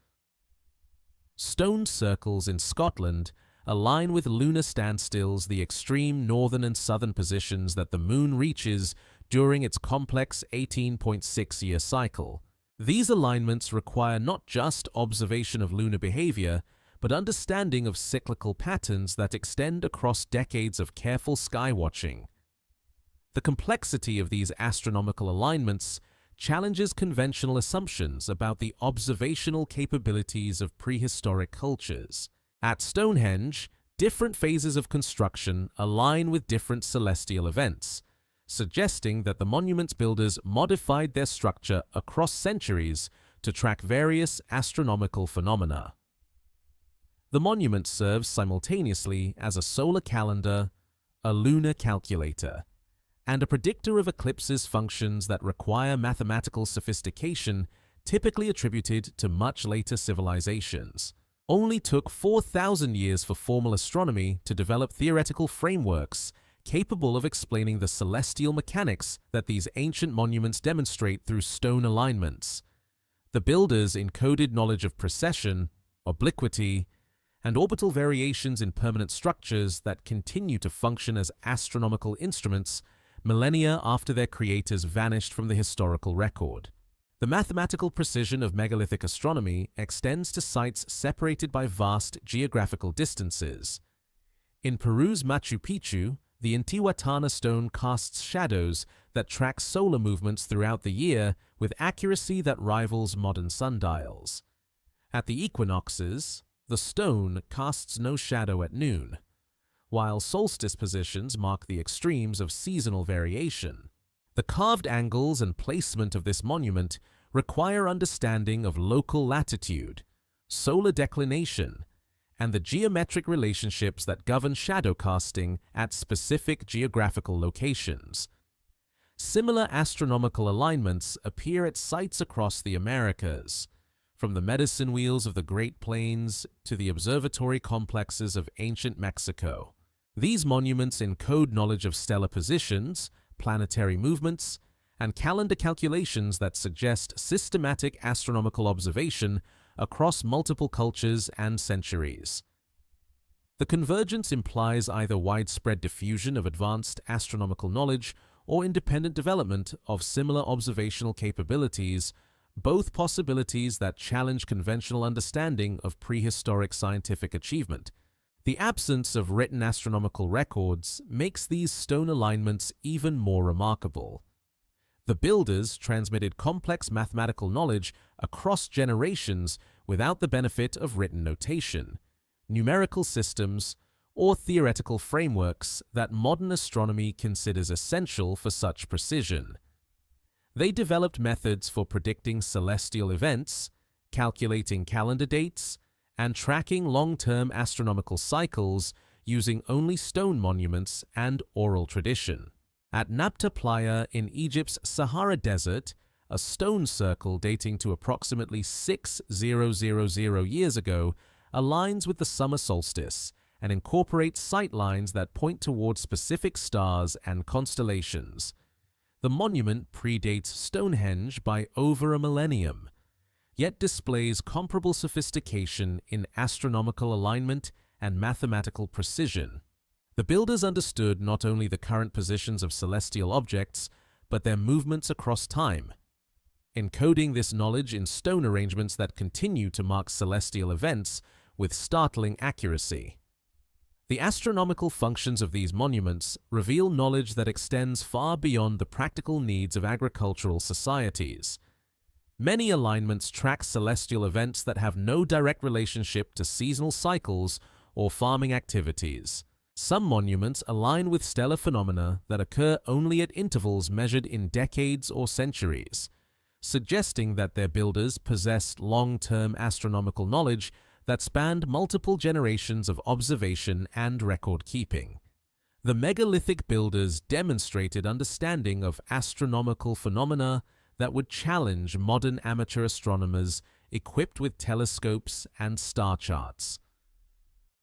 Stone circles in Scotland align with lunar standstills, the extreme northern and southern positions that the moon reaches during its complex 18.6-year cycle. These alignments require not just observation of lunar behavior, but understanding of cyclical patterns that extend across decades of careful sky watching. The complexity of these astronomical alignments challenges conventional assumptions about the observational capabilities of prehistoric cultures. At Stonehenge, different phases of construction align with different celestial events, suggesting that the monument's builders modified their structure across centuries to track various astronomical phenomena. The monument serves simultaneously as a solar calendar, a lunar calculator, and a predictor of eclipses, functions that require mathematical sophistication typically attributed to much later civilizations. Only took 4,000 years for formal astronomy to develop theoretical frameworks capable of explaining the celestial mechanics that these ancient monuments demonstrate through stone alignments. The builders encoded knowledge of precession, obliquity, and orbital variations in permanent structures that continue to function as astronomical instruments millennia after their creators vanished from the historical record. The mathematical precision of megalithic astronomy extends to sites separated by vast geographical distances. In Peru's Machu Picchu, the Intihuatana stone casts shadows that track solar movements throughout the year with accuracy that rivals modern sundials. At the equinoxes, the stone casts no shadow at noon, while solstice positions mark the extremes of seasonal variation. The carved angles and placement of this monument require understanding of local latitude, solar declination, and the geometric relationships that govern shadow casting at specific geographical locations. Similar astronomical alignments appear at sites across the Americas, from the medicine wheels of the Great Plains to the observatory complexes of ancient Mexico. These monuments encode knowledge of stellar positions, planetary movements, and calendar calculations that suggest systematic astronomical observation across multiple cultures and centuries. The convergence implies either widespread diffusion of advanced astronomical knowledge or independent development of similar observational capabilities, both possibilities that challenge conventional understanding of prehistoric scientific achievement. The absence of written astronomical records makes these stone alignments even more remarkable. The builders transmitted complex mathematical knowledge across generations without the benefit of written notation, numerical systems, or theoretical frameworks that modern astronomy considers essential for such precision. They developed methods for predicting celestial events, calculating calendar dates, and tracking long-term astronomical cycles using only stone monuments and oral tradition. At Nabta Playa in Egypt's Sahara Desert, a stone circle dating to approximately 6000 years ago aligns with the summer solstice and incorporates sight lines that point toward specific stars and constellations. The monument predates Stonehenge by over a millennium, yet displays comparable sophistication in astronomical alignment and mathematical precision. The builders understood not only the current positions of celestial objects, but their movements across time, encoding this knowledge in stone arrangements that continue to mark celestial events with startling accuracy. The astronomical functions of these monuments reveal knowledge that extends far beyond the practical needs of agricultural societies. Many alignments track celestial events that have no direct relationship to seasonal cycles or farming activities. Some monuments align with stellar phenomena that occur only at intervals measured in decades or centuries, suggesting that their builders possessed long-term astronomical knowledge that spanned multiple generations of observation and record-keeping. The megalithic builders demonstrated understanding of astronomical phenomena that would challenge modern amateur astronomers equipped with telescopes and star charts.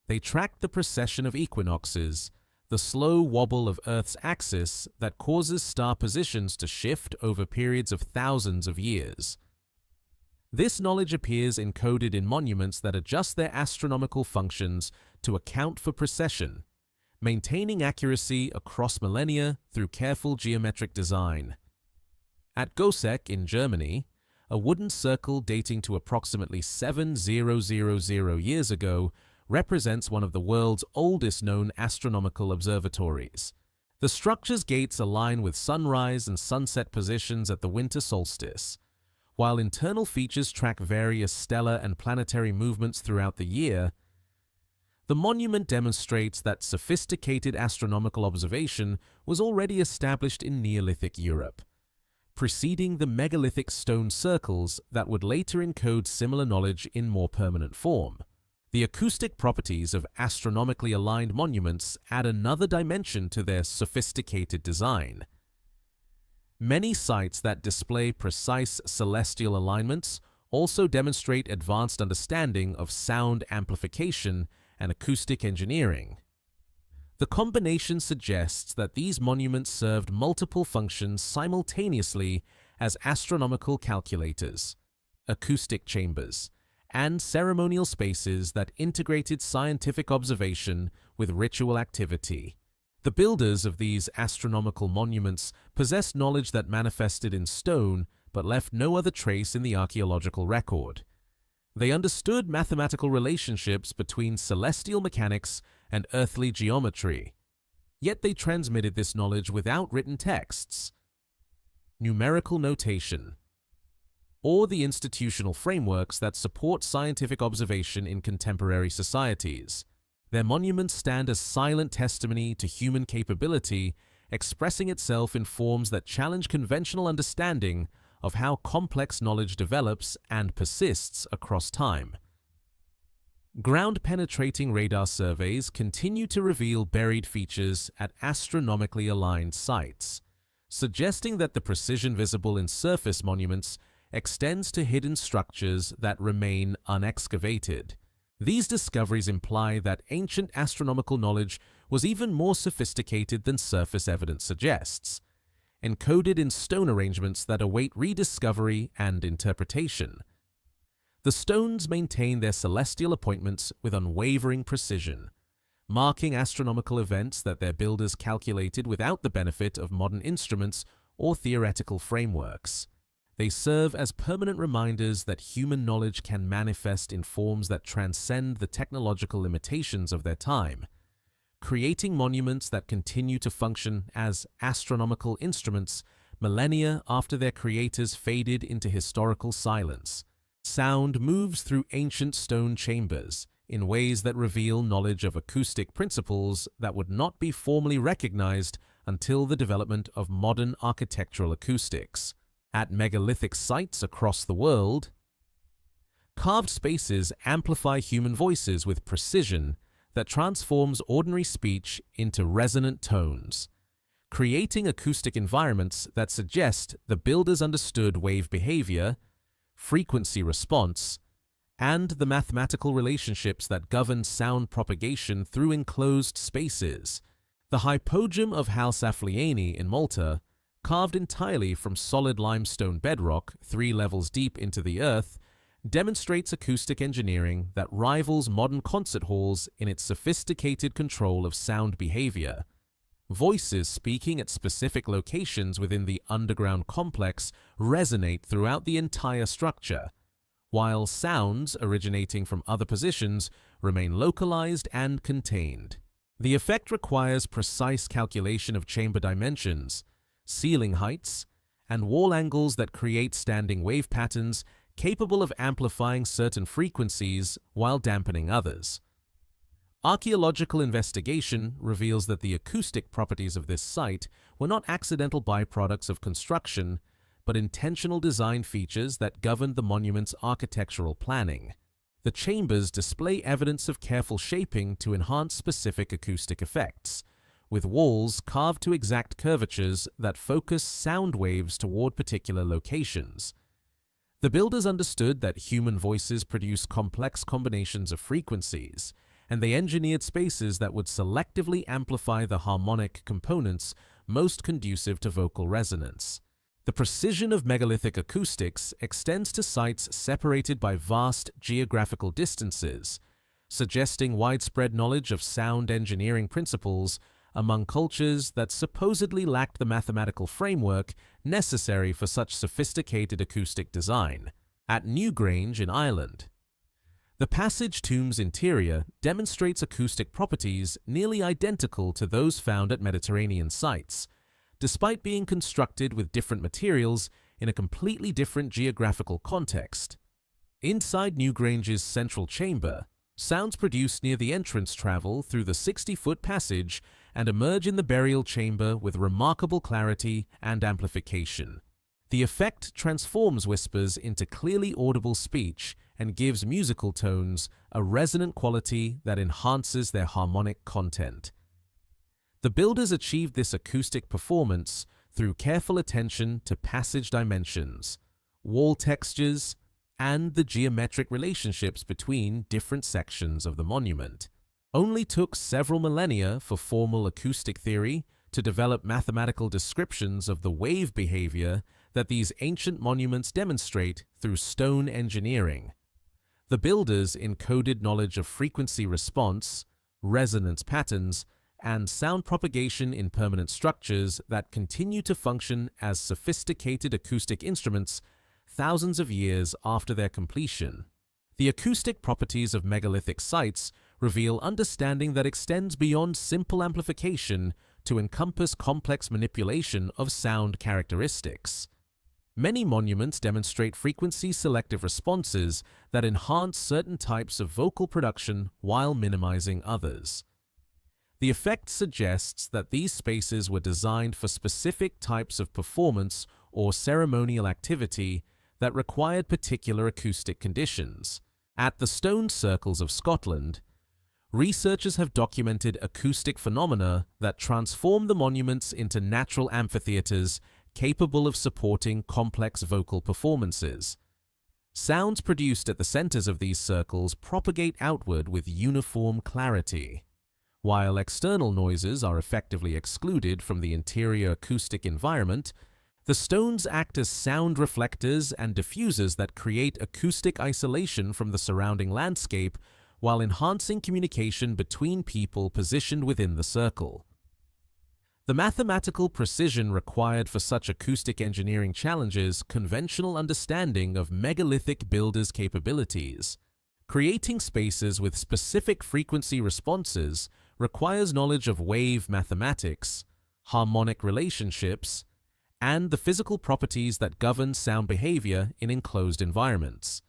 They tracked the precession of equinoxes, the slow wobble of Earth's axis that causes star positions to shift over periods of thousands of years. This knowledge appears encoded in monuments that adjust their astronomical functions to account for precession, maintaining accuracy across millennia through careful geometric design. At Goseck in Germany, a wooden circle dating to approximately 7000 years ago represents one of the world's oldest known astronomical observatories. The structure's gates align with sunrise and sunset positions at the winter solstice, while internal features track various stellar and planetary movements throughout the year. The monument demonstrates that sophisticated astronomical observation was already established in Neolithic Europe, preceding the megalithic stone circles that would later encode similar knowledge in more permanent form. The acoustic properties of astronomically aligned monuments add another dimension to their sophisticated design. Many sites that display precise celestial alignments also demonstrate advanced understanding of sound amplification and acoustic engineering. The combination suggests that these monuments served multiple functions simultaneously as astronomical calculators, acoustic chambers, and ceremonial spaces that integrated scientific observation with ritual activity. The builders of these astronomical monuments possessed knowledge that manifested in stone but left no other trace in the archaeological record. They understood mathematical relationships between celestial mechanics and earthly geometry, yet they transmitted this knowledge without written texts, numerical notation, or the institutional frameworks that support scientific observation in contemporary societies. Their monuments stand as silent testimony to human capability, expressing itself in forms that challenge conventional understanding of how complex knowledge develops and persists across time. Ground-penetrating radar surveys continue to reveal buried features at astronomically aligned sites, suggesting that the precision visible in surface monuments extends to hidden structures that remain unexcavated. These discoveries imply that ancient astronomical knowledge was even more sophisticated than surface evidence suggests, encoded in stone arrangements that await rediscovery and interpretation. The stones maintain their celestial appointments with unwavering precision, marking astronomical events that their builders calculated without the benefit of modern instruments or theoretical frameworks. They serve as permanent reminders that human knowledge can manifest in forms that transcend the technological limitations of their time, creating monuments that continue to function as astronomical instruments millennia after their creators faded into historical silence. Sound moves through ancient stone chambers in ways that reveal knowledge of acoustic principles that would not be formally recognized until the development of modern architectural acoustics. At megalithic sites across the world, carved spaces amplify human voices with precision that transforms ordinary speech into resonant tones, creating acoustic environments that suggest the builders understood wave behavior, frequency response, and the mathematical relationships that govern sound propagation through enclosed spaces. The hypogem of House Affliani in Malta, carved entirely from solid limestone bedrock 3 levels deep into the earth, demonstrates acoustic engineering that rivals modern concert halls in its sophisticated control of sound behavior. Voices speaking at specific locations within the underground complex resonate throughout the entire structure, while sounds originating from other positions remain localized and contained. The effect requires precise calculation of chamber dimensions, ceiling heights, and wall angles that create standing wave patterns capable of amplifying certain frequencies while dampening others. Archaeological investigation reveals that the acoustic properties of this site were not accidental byproducts of construction, but intentional design features that governed the monument's architectural planning. The chambers display evidence of careful shaping to enhance specific acoustic effects, with walls carved to exact curvatures that focus sound waves toward particular locations. The builders understood that human voices produce complex combinations of frequencies, and they engineered spaces that would selectively amplify the harmonic components most conducive to vocal resonance. The precision of megalithic acoustics extends to sites separated by vast geographical distances, suggesting widespread knowledge of sound engineering principles among cultures that supposedly lacked the mathematical framework necessary for such sophisticated acoustic design. At Newgrange in Ireland, the passage tomb's interior demonstrates acoustic properties nearly identical to those found at Mediterranean sites, despite being constructed with different materials in a completely different geographical context. Inside Newgrange's central chamber, sounds produced near the entrance travel through the 60-foot passage and emerge in the burial chamber with remarkable clarity and amplification. The effect transforms whispers into clearly audible speech and gives musical tones a resonant quality that enhances their harmonic content. The builders achieved this acoustic performance through careful attention to passage dimensions, wall textures, and the geometric relationships between different sections of the monument. Only took several millennia for formal acoustic theory to develop mathematical descriptions of the wave behavior that these ancient monuments demonstrate through stone engineering. The builders encoded knowledge of frequency response, resonance patterns, and sound propagation in permanent structures that continue to function as sophisticated acoustic instruments thousands of years after their completion. The acoustic properties of megalithic sites reveal understanding that extends beyond simple amplification to encompass complex manipulation of sound characteristics. Many monuments demonstrate frequency-selective responses that enhance certain types of vocal production while minimizing others. The effect suggests that these spaces were designed for specific types of performance or ceremonial activity that required particular acoustic conditions. At the stone circles of Scotland, researchers have documented acoustic phenomena that transform the monuments into natural amphitheaters capable of supporting complex vocal performances. Sounds produced at the centers of these circles propagate outward with uniform clarity. While external noises are effectively excluded from the interior acoustic environment, the stones act as sound reflectors and diffusers that create acoustic isolation from the surrounding landscape while enhancing communication between people positioned within the circle. The mathematical precision required for such acoustic engineering challenges conventional understanding of megalithic builders' capabilities. Creating spaces with specific frequency responses requires knowledge of wave mathematics, harmonic relationships, and the physical properties that govern sound behavior in enclosed environments.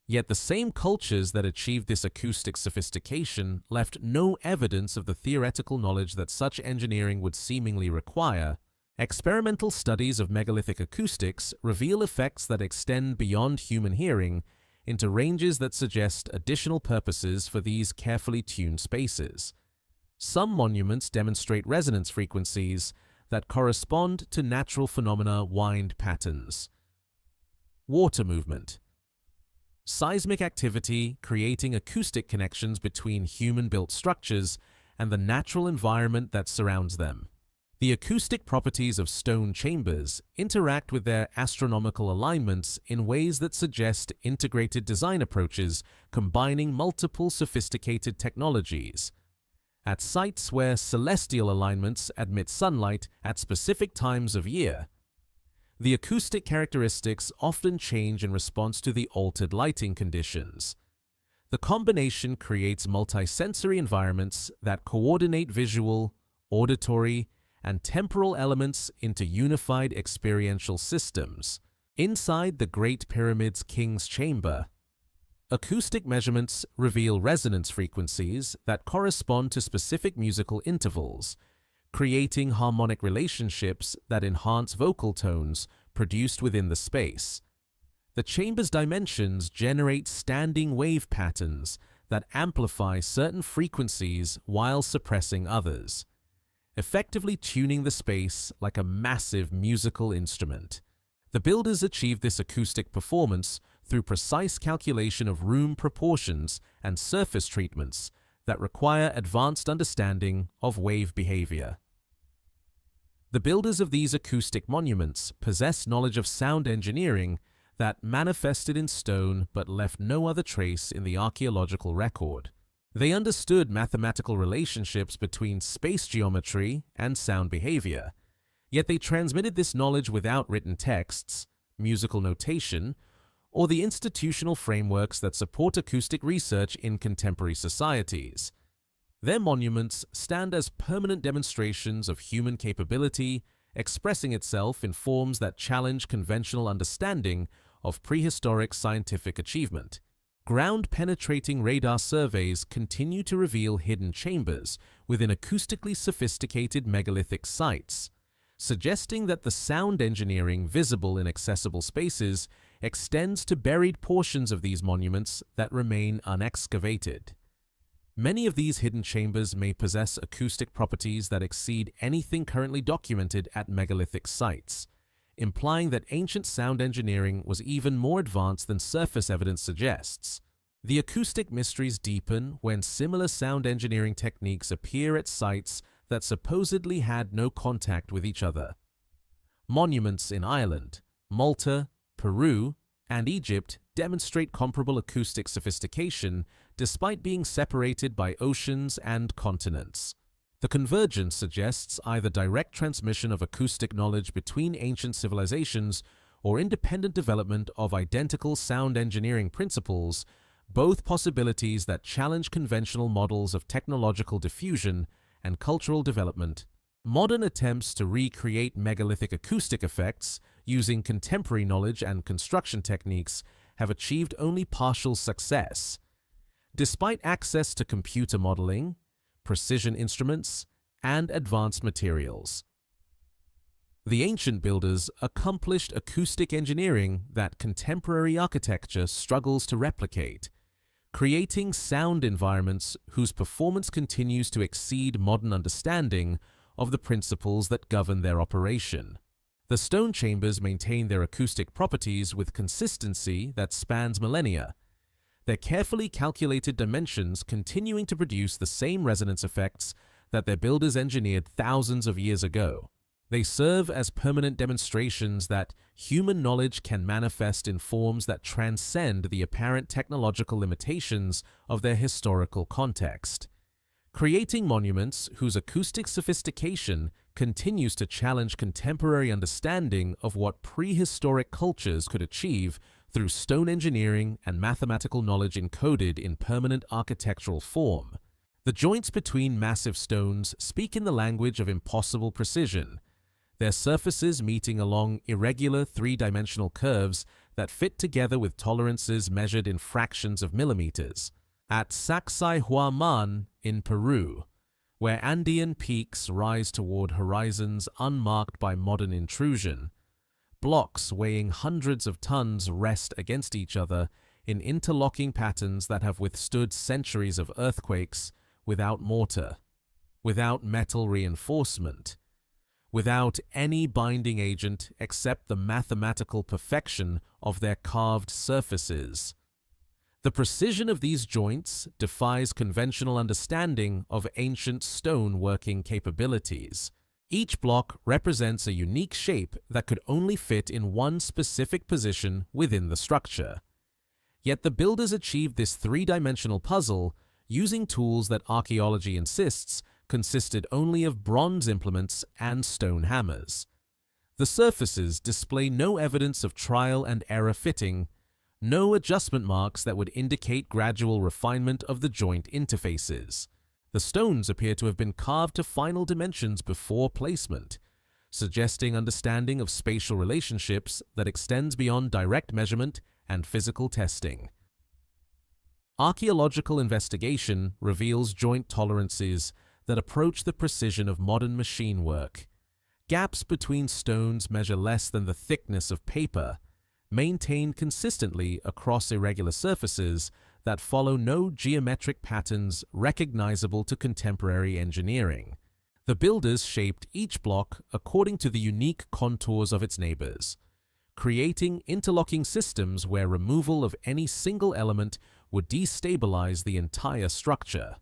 Yet the same cultures that achieved this acoustic sophistication left no evidence of the theoretical knowledge that such engineering would seemingly require. Experimental studies of megalithic acoustics reveal effects that extend beyond human hearing into ranges that suggest additional purposes for these carefully tuned spaces. Some monuments demonstrate resonance frequencies that correspond to natural phenomena wind patterns. Water movement. Seismic activity creating acoustic connections between human-built structures and the natural environment that surrounds them. The acoustic properties of stone chambers interact with their astronomical alignments in ways that suggest integrated design approaches combining multiple sophisticated technologies. At sites where celestial alignments admit sunlight at specific times of year, the acoustic characteristics often change in response to the altered lighting conditions. The combination creates multisensory environments that coordinate visual, auditory, and temporal elements into unified experiential systems. Inside the Great Pyramid's King's Chamber, acoustic measurements reveal resonance frequencies that correspond to specific musical intervals, creating harmonic relationships that enhance vocal tones produced within the space. The chamber's dimensions generate standing wave patterns that amplify certain frequencies while suppressing others, effectively tuning the space like a massive musical instrument. The builders achieved this acoustic performance through precise calculation of room proportions and surface treatments that require advanced understanding of wave behavior. The builders of these acoustic monuments possess knowledge of sound engineering that manifested in stone but left no other trace in the archaeological record. They understood mathematical relationships between space geometry and sound behavior, yet they transmitted this knowledge without written texts, musical notation, or the institutional frameworks that support acoustic research in contemporary societies. Their monuments stand as permanent demonstrations of human capability, expressing itself in forms that challenge conventional understanding of prehistoric scientific achievement. Ground-penetrating radar surveys continue to reveal hidden chambers within acoustically sophisticated megalithic sites, suggesting that the sound engineering visible in accessible spaces extends to buried portions of these monuments that remain unexcavated. Many of these hidden chambers may possess acoustic properties that exceed anything currently documented at megalithic sites, implying that ancient sound engineering was even more advanced than surface evidence suggests. The acoustic mysteries deepen when similar sound engineering techniques appear at sites that supposedly had no contact with each other. Monuments in Ireland, Malta, Peru, and Egypt demonstrate comparable acoustic sophistication despite being separated by oceans and continents. The convergence suggests either direct transmission of acoustic knowledge between ancient civilizations or independent development of identical sound engineering principles, both possibilities that challenge conventional models of technological diffusion and cultural development. Modern attempts to recreate megalithic acoustic effects using contemporary knowledge and construction techniques have achieved only partial success. Despite access to computer modeling, precision instruments, and advanced materials. The ancient builders accomplished acoustic engineering that contemporary architecture struggles to replicate, creating sound environments whose performance continues to exceed modern understanding of the principles that govern their operation. The stone chambers maintain their acoustic properties with consistency that spans millennia, their carefully calculated dimensions continuing to produce the same resonance effects that their builders engineered thousands of years ago. They serve as permanent demonstrations that human knowledge can manifest in forms that transcend the apparent technological limitations of their historical context, creating monuments whose acoustic sophistication continues to challenge contemporary understanding of what prehistoric cultures could achieve through stone engineering and mathematical knowledge encoded in permanent architectural form. The joints between massive stones speak in the language of impossible precision, their surfaces meeting along irregular three-dimensional curves that fit together with tolerances measured in fractions of millimeters. At Sacsayhuaman in Peru, where Andean peaks rise toward horizons unmarked by modern intrusion, blocks weighing hundreds of tons rest against each other in interlocking patterns that have withstood centuries of earthquakes without mortar, without metal reinforcement, without any binding agent except the mathematical perfection of their carved surfaces. The precision of these joints defies conventional understanding of ancient stone working capabilities. Each block represents a unique shape that could only fit in one specific position within the structure. Yet the builders achieved this three-dimensional puzzle using tools that archaeology insists consisted only of bronze implements and stone hammers. The surfaces display no evidence of trial and error fitting, no adjustment marks that would indicate gradual refinement of the joint interfaces. The stones appear to have been carved to final dimensions before placement, suggesting understanding of spatial relationships that extends beyond direct measurement and physical testing. Archaeological investigation reveals joint tolerances that approach the precision of modern machine work. Gaps between stones measure less than the thickness of paper, maintained consistently across irregular surfaces that follow no geometric patterns recognizable to contemporary engineering. The builders shaped each block according to the unique contours of its neighbors, creating interlocking systems where removal of any single element would destabilize the entire structure.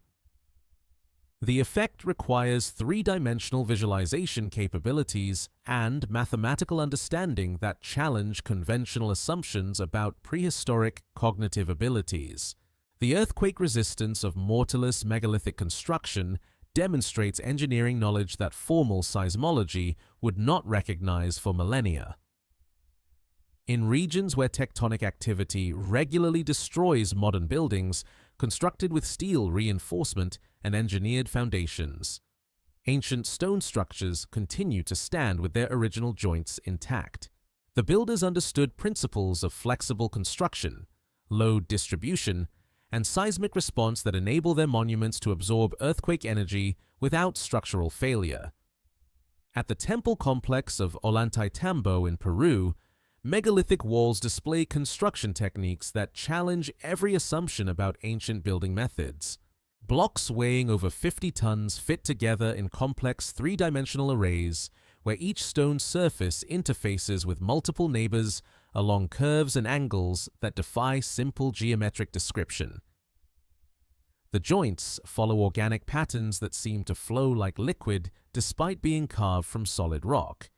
The effect requires three-dimensional visualization capabilities and mathematical understanding that challenge conventional assumptions about prehistoric cognitive abilities. The earthquake resistance of mortarless megalithic construction demonstrates engineering knowledge that formal seismology would not recognize for millennia. In regions where tectonic activity regularly destroys modern buildings constructed with steel reinforcement and engineered foundations, ancient stone structures continue to stand with their original joints intact. The builders understood principles of flexible construction, load distribution, and seismic response that enable their monuments to absorb earthquake energy without structural failure. At the temple complex of Ollantaytambo in Peru, megalithic walls display construction techniques that challenge every assumption about ancient building methods. Blocks weighing over 50 tons fit together in complex three-dimensional arrays where each stone surface interfaces with multiple neighbors along curves and angles that defy simple geometric description. The joints follow organic patterns that seem to flow like liquid despite being carved from solid rock,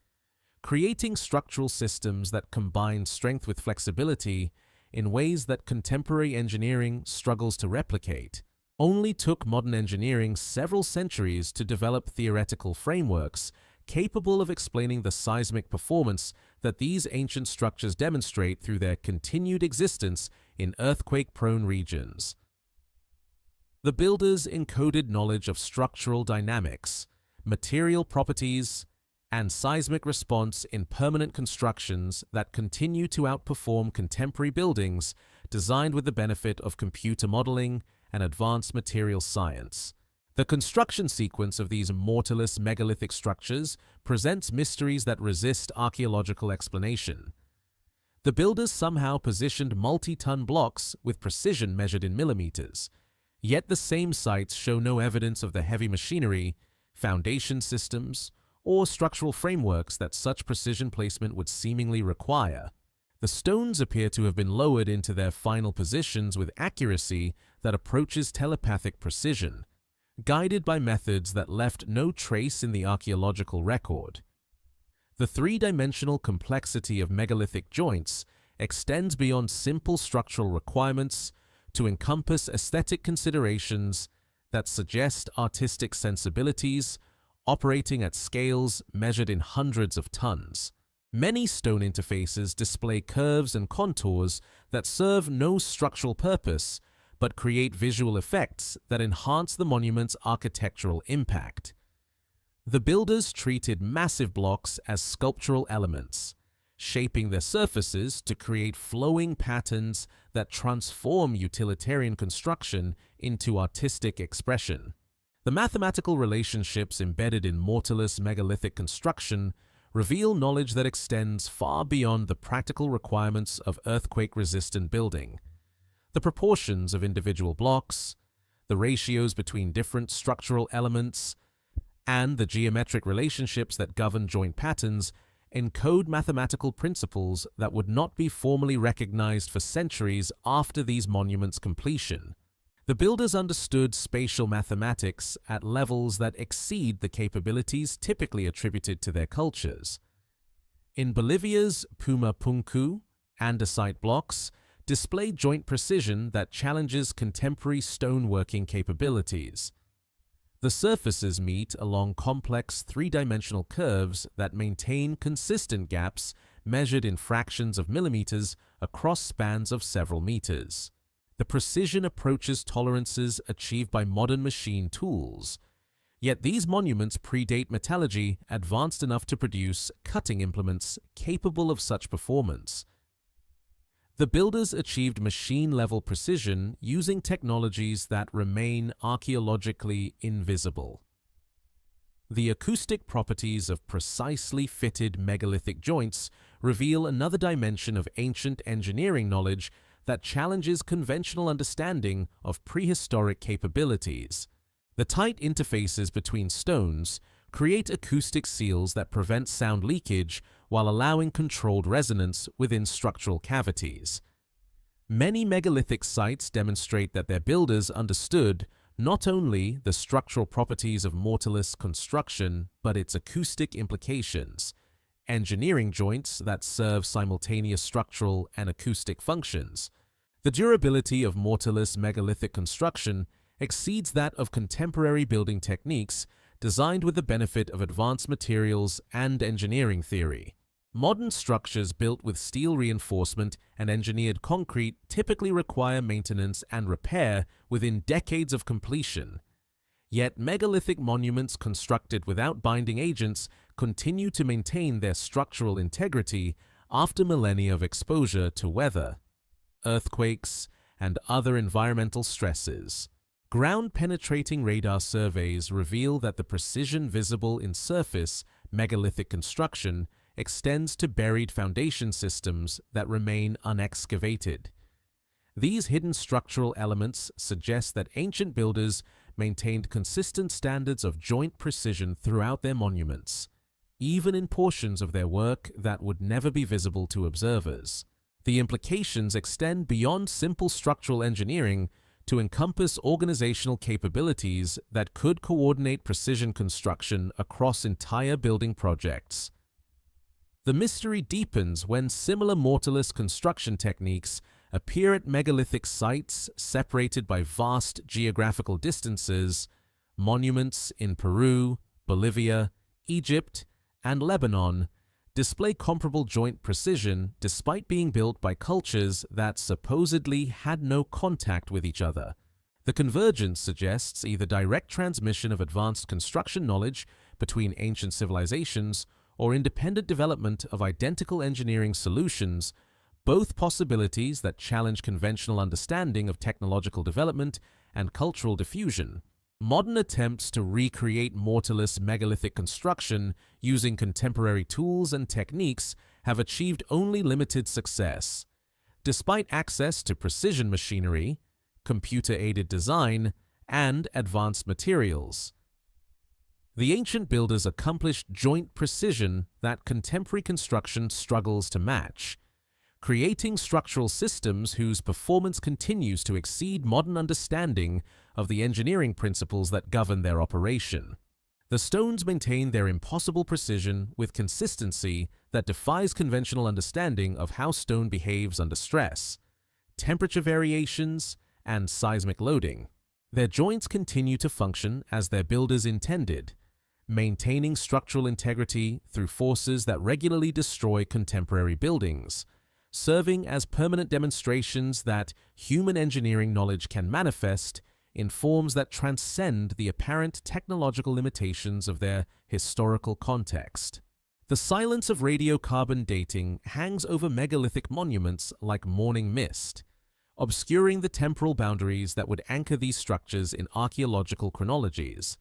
creating structural systems that combine strength with flexibility in ways that contemporary engineering struggles to replicate. Only took modern engineering several centuries to develop theoretical frameworks capable of explaining the seismic performance that these ancient structures demonstrate through their continued existence in earthquake-prone regions. The builders encoded knowledge of structural dynamics, material properties, and seismic response in permanent constructions that continue to outperform contemporary buildings designed with the benefit of computer modeling and advanced material science. The construction sequence of these mortarless megalithic structures presents mysteries that resist archaeological explanation. The builders somehow positioned multi-ton blocks with precision measured in millimeters, yet the same sites show no evidence of the heavy machinery, foundation systems, or structural frameworks that such precision placement would seemingly require. The stones appear to have been lowered into their final positions with accuracy that approaches telepathic precision, guided by methods that left no trace in the archaeological record. The three-dimensional complexity of megalithic joints extends beyond simple structural requirements to encompass aesthetic considerations that suggest artistic sensibilities operating at scales measured in hundreds of tons. Many stone interfaces display curves and contours that serve no structural purpose but create visual effects that enhance the monument's architectural impact. The builders treated massive blocks as sculptural elements, shaping their surfaces to create flowing patterns that transform utilitarian construction into artistic expression. The mathematical relationships embedded in mortarless megalithic construction reveal knowledge that extends far beyond the practical requirements of earthquake-resistant building. The proportions of individual blocks, the ratios between different structural elements, and the geometric relationships that govern joint patterns encode mathematical principles that would not be formally recognized for centuries after these monuments' completion. The builders understood spatial mathematics at levels that exceed the capabilities typically attributed to their cultures. In Bolivia's Pumapunku, andesite blocks display joint precision that challenges contemporary stoneworking capabilities. The surfaces meet along complex three-dimensional curves that maintain consistent gaps measured in fractions of millimeters across spans of several meters. The precision approaches tolerances achieved by modern machine tools. Yet these monuments predate metallurgy advanced enough to produce cutting implements capable of such performance. The builders achieved machine-level precision using technologies that remain archaeologically invisible. The acoustic properties of precisely fitted megalithic joints reveal another dimension of ancient engineering knowledge that challenges conventional understanding of prehistoric capabilities. The tight interfaces between stones create acoustic seals that prevent sound leakage while allowing controlled resonance within structural cavities. Many megalithic sites demonstrate that their builders understood not only the structural properties of mortarless construction, but its acoustic implications, engineering joints that serve simultaneous structural and acoustic functions. The durability of mortarless megalithic construction exceeds that of contemporary building techniques designed with the benefit of advanced materials and engineering theory. Modern structures built with steel reinforcement and engineered concrete typically require maintenance and repair within decades of completion. Yet megalithic monuments constructed without binding agents continue to maintain their structural integrity after millennia of exposure to weather, earthquakes, and other environmental stresses. Ground-penetrating radar surveys reveal that the precision visible in surface megalithic construction extends to buried foundation systems that remain unexcavated. These hidden structural elements suggest that ancient builders maintained consistent standards of joint precision throughout their monuments, even in portions of their work that would never be visible to observers. The implications extend beyond simple structural engineering to encompass organizational capabilities that could coordinate precision construction across entire building projects. The mystery deepens when similar mortarless construction techniques appear at megalithic sites separated by vast geographical distances. Monuments in Peru, Bolivia, Egypt, and Lebanon display comparable joint precision despite being built by cultures that supposedly had no contact with each other. The convergence suggests either direct transmission of advanced construction knowledge between ancient civilizations or independent development of identical engineering solutions, both possibilities that challenge conventional understanding of technological development and cultural diffusion. Modern attempts to recreate mortarless megalithic construction using contemporary tools and techniques have achieved only limited success. Despite access to precision machinery, computer-aided design, and advanced materials, the ancient builders accomplished joint precision that contemporary construction struggles to match, creating structural systems whose performance continues to exceed modern understanding of the engineering principles that govern their operation. The stones maintain their impossible precision with consistency that defies conventional understanding of how stone behaves under stress, temperature variations, and seismic loading. Their joints continue to function as their builders intended, maintaining structural integrity through forces that regularly destroy contemporary buildings, serving as permanent demonstrations that human engineering knowledge can manifest in forms that transcend the apparent technological limitations of their historical context. The silence of radiocarbon dating hangs over megalithic monuments like morning mist, obscuring the temporal boundaries that would anchor these structures in archaeological chronologies.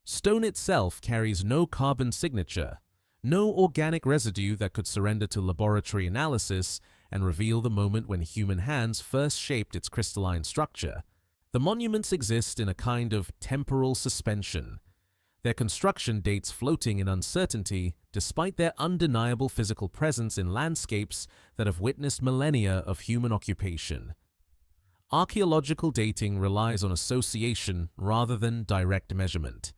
Stone itself carries no carbon signature, no organic residue that could surrender to laboratory analysis and reveal the moment when human hands first shaped its crystalline structure. The monuments exist in a kind of temporal suspension, their construction dates floating in uncertainty despite their undeniable physical presence in landscapes that have witnessed millennia of human occupation. Archaeological dating relies on association rather than direct measurement,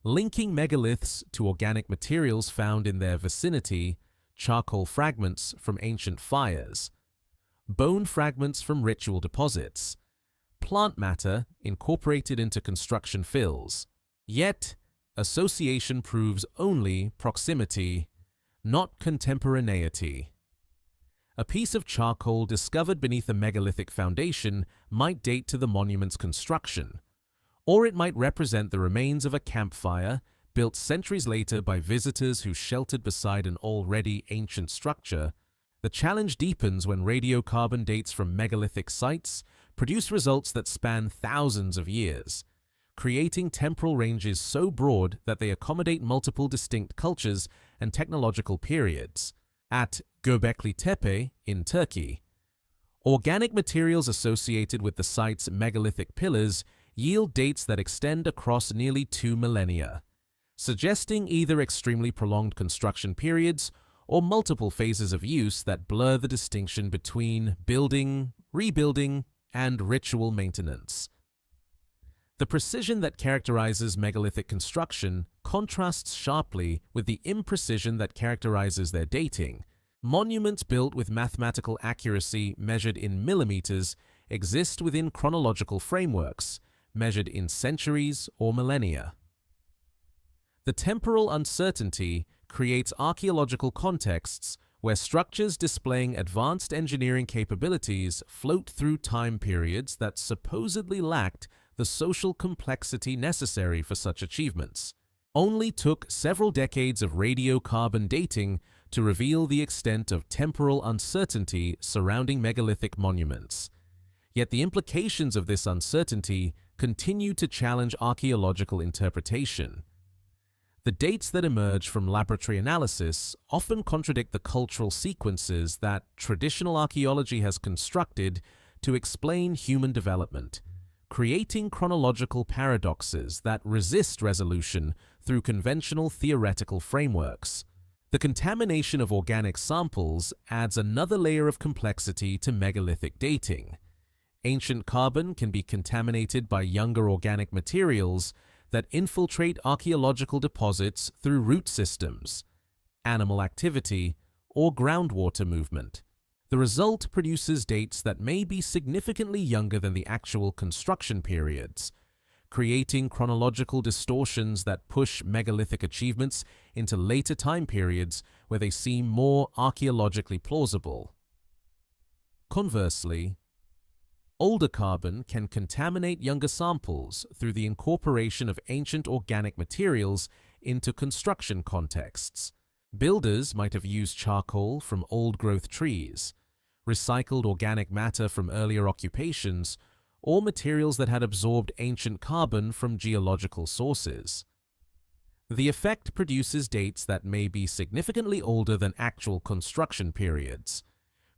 linking megaliths to organic materials found in their vicinity, charcoal fragments from ancient fires, bone fragments from ritual deposits, plant matter incorporated into construction fills. Yet, association proves only proximity, not contemporaneity. A piece of charcoal discovered beneath a megalithic foundation might date to the monument's construction, or it might represent the remains of a campfire built centuries later by visitors who sheltered beside an already ancient structure. The challenge deepens when radiocarbon dates from megalithic sites produce results that span thousands of years, creating temporal ranges so broad that they accommodate multiple distinct cultures and technological periods. At Göbekli Tepe in Turkey, organic materials associated with the site's megalithic pillars yield dates that extend across nearly 2 millennia, suggesting either extremely prolonged construction periods or multiple phases of use that blur the distinction between building, rebuilding, and ritual maintenance. The precision that characterizes megalithic construction contrasts sharply with the imprecision that characterizes their dating. Monuments built with mathematical accuracy measured in millimeters exist within chronological frameworks, measured in centuries or millennia. The temporal uncertainty creates archaeological contexts where structures displaying advanced engineering capabilities float through time periods that supposedly lacked the social complexity necessary for such achievements. Only took several decades of radiocarbon dating to reveal the extent of temporal uncertainty surrounding megalithic monuments. Yet the implications of this uncertainty continue to challenge archaeological interpretation. The dates that emerge from laboratory analysis often contradict the cultural sequences that traditional archaeology has constructed to explain human development, creating chronological paradoxes that resist resolution through conventional theoretical frameworks. The contamination of organic samples adds another layer of complexity to megalithic dating. Ancient carbon can be contaminated by younger organic materials that infiltrate archaeological deposits through root systems, animal activity, or groundwater movement. The result produces dates that may be significantly younger than the actual construction periods, creating chronological distortions that push megalithic achievements into later time periods where they seem more archaeologically plausible. Conversely, older carbon can contaminate younger samples through the incorporation of ancient organic materials into construction contexts. Builders might have used charcoal from old-growth trees, recycled organic matter from earlier occupations, or materials that had absorbed ancient carbon from geological sources. The effect produces dates that may be significantly older than actual construction periods,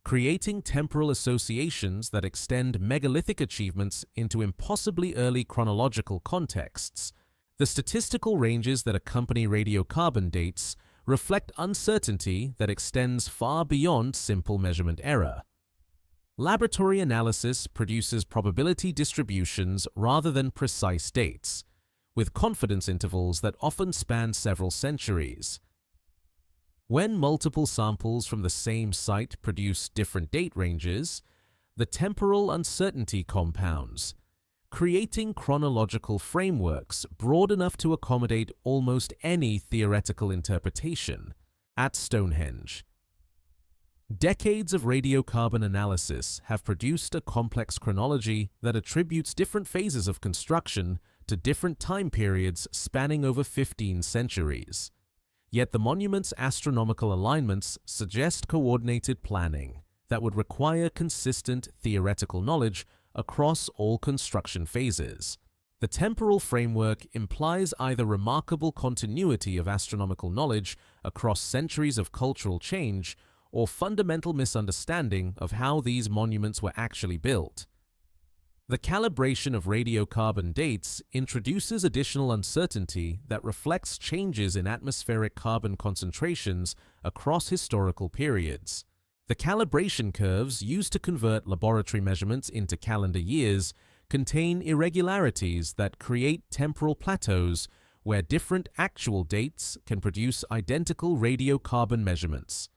creating temporal associations that extend megalithic achievements into impossibly early chronological contexts. The statistical ranges that accompany radiocarbon dates reflect uncertainty that extends far beyond simple measurement error. Laboratory analysis produces probability distributions rather than precise dates, with confidence intervals that often span several centuries. When multiple samples from the same site produce different date ranges, the temporal uncertainty compounds, creating chronological frameworks broad enough to accommodate almost any theoretical interpretation. At Stonehenge, decades of radiocarbon analysis have produced a complex chronology that attributes different phases of construction to different time periods spanning over 15 centuries. Yet the monument's astronomical alignments suggest coordinated planning that would require consistent theoretical knowledge across all construction phases. The temporal framework implies either remarkable continuity of astronomical knowledge across centuries of cultural change or fundamental misunderstanding of how these monuments were actually built. The calibration of radiocarbon dates introduces additional uncertainty that reflects changes in atmospheric carbon concentrations across historical periods. The calibration curves used to convert laboratory measurements into calendar years contain irregularities that create temporal plateaus where different actual dates can produce identical radiocarbon measurements.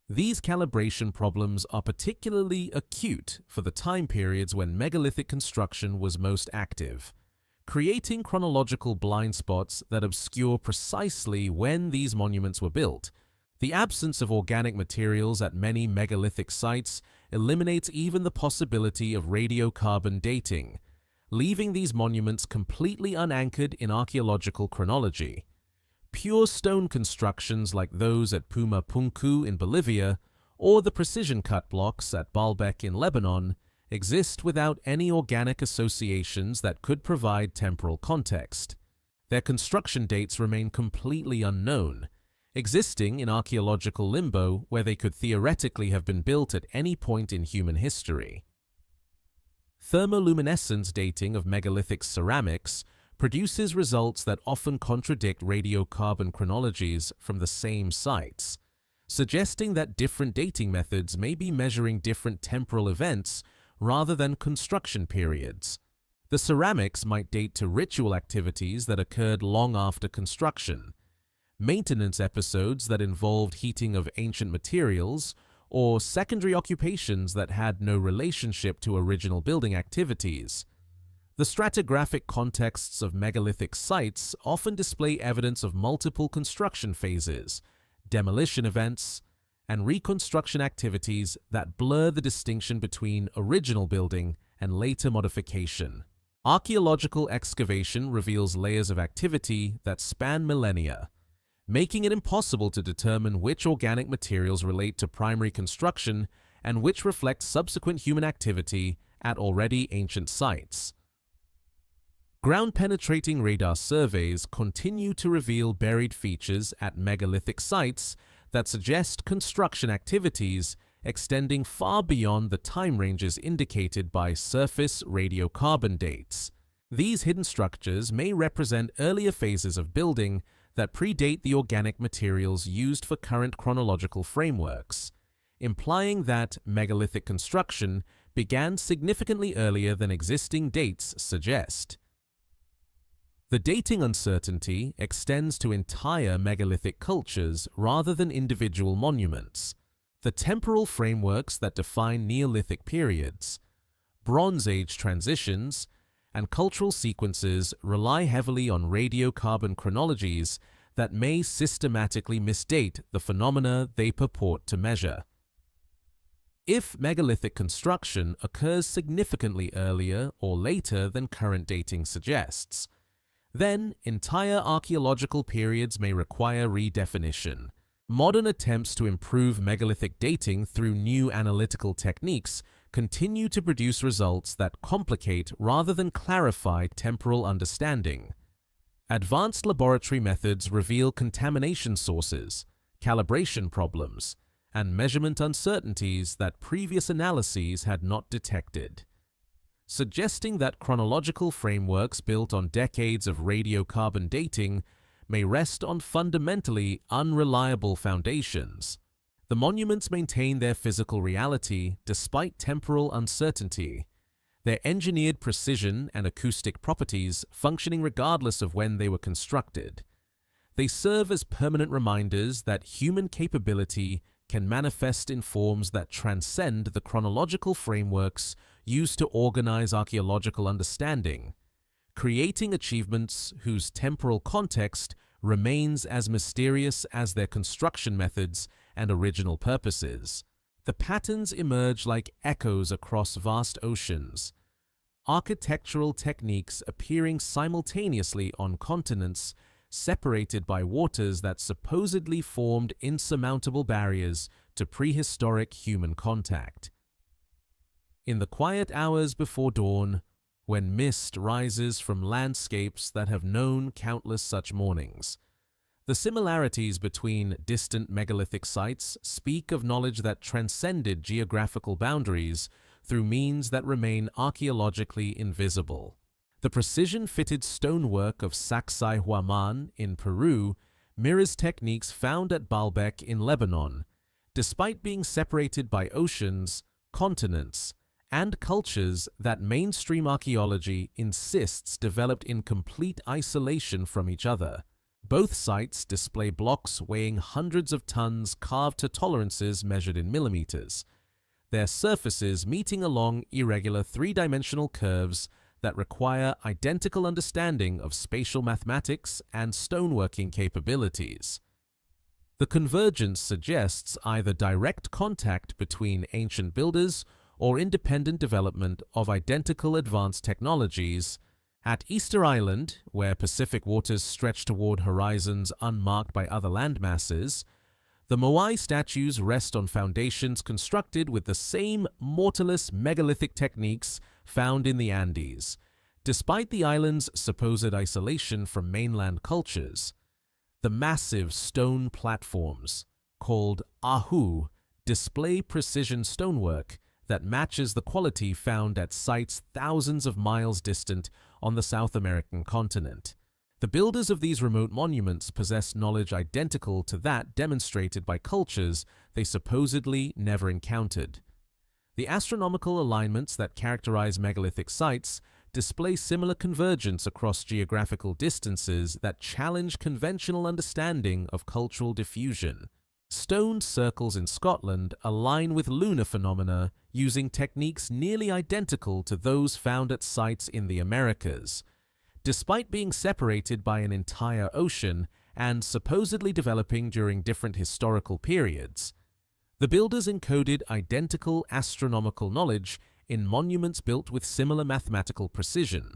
These calibration problems are particularly acute for the time periods when megalithic construction was most active, creating chronological blind spots that obscure precisely when these monuments were built. The absence of organic materials at many megalithic sites eliminates even the possibility of radiocarbon dating, leaving these monuments completely unanchored in archaeological chronology. Pure stone constructions like those at Puma Punku in Bolivia or the precision-cut blocks at Baalbek in Lebanon exist without any organic associations that could provide temporal context. Their construction dates remain completely unknown, existing in archaeological limbo where they could theoretically have been built at any point in human history. Thermoluminescence dating of megalithic ceramics produces results that often contradict radiocarbon chronologies from the same sites, suggesting that different dating methods may be measuring different temporal events rather than construction periods. The ceramics might date to ritual activities that occurred long after construction, maintenance episodes that involved heating of ancient materials, or secondary occupations that had no relationship to original building activities. The stratigraphic contexts of megalithic sites often display evidence of multiple construction phases, demolition events, and reconstruction activities that blur the distinction between original building and later modification. Archaeological excavation reveals layers of activity that span millennia, making it impossible to determine which organic materials relate to primary construction and which reflect subsequent human activity at already ancient sites. Ground-penetrating radar surveys continue to reveal buried features at megalithic sites that suggest construction activities extending far beyond the time ranges indicated by surface radiocarbon dates. These hidden structures may represent earlier phases of building that predate the organic materials used for current chronological frameworks, implying that megalithic construction began significantly earlier than existing dates suggest. The dating uncertainty extends to entire megalithic cultures rather than individual monuments. The temporal frameworks that define Neolithic periods, Bronze Age transitions, and cultural sequences rely heavily on radiocarbon chronologies that may systematically misdate the phenomena they purport to measure. If megalithic construction occurs significantly earlier or later than current dating suggests, then entire archaeological periods may require redefinition. Modern attempts to improve megalithic dating through new analytical techniques continue to produce results that complicate rather than clarify temporal understanding. Advanced laboratory methods reveal contamination sources, calibration problems, and measurement uncertainties that previous analyses had not detected, suggesting that chronological frameworks built on decades of radiocarbon dating may rest on fundamentally unreliable foundations. The monuments maintain their physical reality despite temporal uncertainty, their engineered precision and acoustic properties functioning regardless of when they were constructed. They serve as permanent reminders that human capability can manifest in forms that transcend the chronological frameworks used to organize archaeological understanding, creating achievements whose temporal context remains as mysterious as their construction methods and original purposes. The patterns emerge like echoes across vast oceans, architectural techniques appearing simultaneously on continents separated by waters that supposedly formed insurmountable barriers to prehistoric human contact. In the quiet hours before dawn, when mist rises from landscapes that have known countless such mornings, the similarities between distant megalithic sites speak of knowledge that transcended geographical boundaries through means that remain archaeologically invisible. The precision-fitted stonework of Sacsayhuaman in Peru mirrors techniques found at Baalbek in Lebanon, despite being separated by oceans, continents, and cultures that mainstream archaeology insists developed in complete isolation from each other. Both sites display blocks weighing hundreds of tons carved to tolerances measured in millimeters, their surfaces meeting along irregular three-dimensional curves that require identical understanding of spatial mathematics and stoneworking capabilities. The convergence suggests either direct contact between ancient builders or independent development of identical advanced technologies. At Easter Island, where Pacific waters stretch toward horizons unmarked by other landmasses, the Moai statues rest on foundations constructed with the same mortarless megalithic techniques found in the Andes, despite the island's supposed isolation from mainland cultures. The massive stone platforms, called ahu, display precision stonework that matches the quality found at sites thousands of miles distant on the South American continent. The builders of these remote monuments possess knowledge identical to that demonstrated by cultures they supposedly never encountered. The astronomical alignments that characterize megalithic sites display similar convergence across geographical distances that challenge conventional understanding of cultural diffusion. Stoned circles in Scotland align with lunar phenomena using techniques nearly identical to those found at sites in the Americas, despite being separated by an entire ocean and supposedly developing during different historical periods. The builders encoded identical astronomical knowledge in monuments built with similar mathematical precision,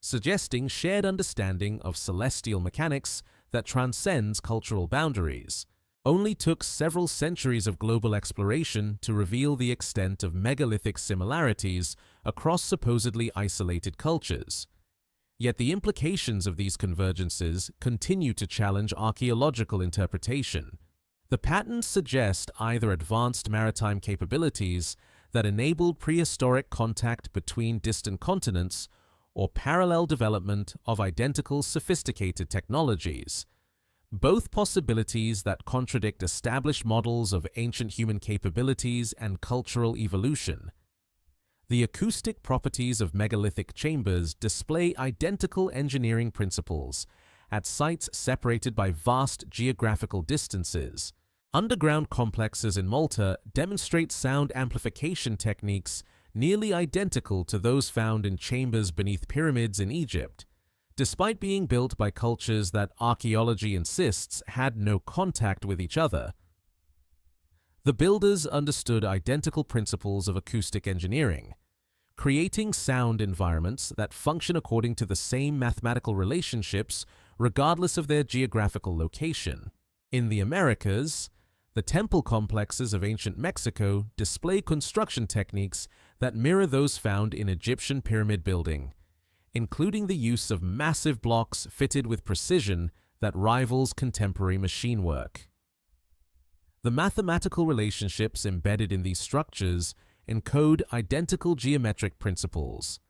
suggesting shared understanding of celestial mechanics that transcends cultural boundaries. Only took several centuries of global exploration to reveal the extent of megalithic similarities across supposedly isolated cultures. Yet the implications of these convergences continue to challenge archaeological interpretation. The patterns suggest either advanced maritime capabilities that enabled prehistoric contact between distant continents or parallel development of identical sophisticated technologies, both possibilities that contradict established models of ancient human capabilities and cultural evolution. The acoustic properties of megalithic chambers display identical engineering principles at sites separated by vast geographical distances. Underground complexes in Malta demonstrate sound amplification techniques nearly identical to those found in chambers beneath pyramids in Egypt, despite being built by cultures that archaeology insists had no contact with each other. The builders understood identical principles of acoustic engineering, creating sound environments that function according to the same mathematical relationships regardless of their geographical location. In the Americas, The temple complexes of ancient Mexico display construction techniques that mirror those found in Egyptian pyramid building, including the use of massive blocks fitted with precision that rivals contemporary machine work. The mathematical relationships embedded in these structures encode identical geometric principles,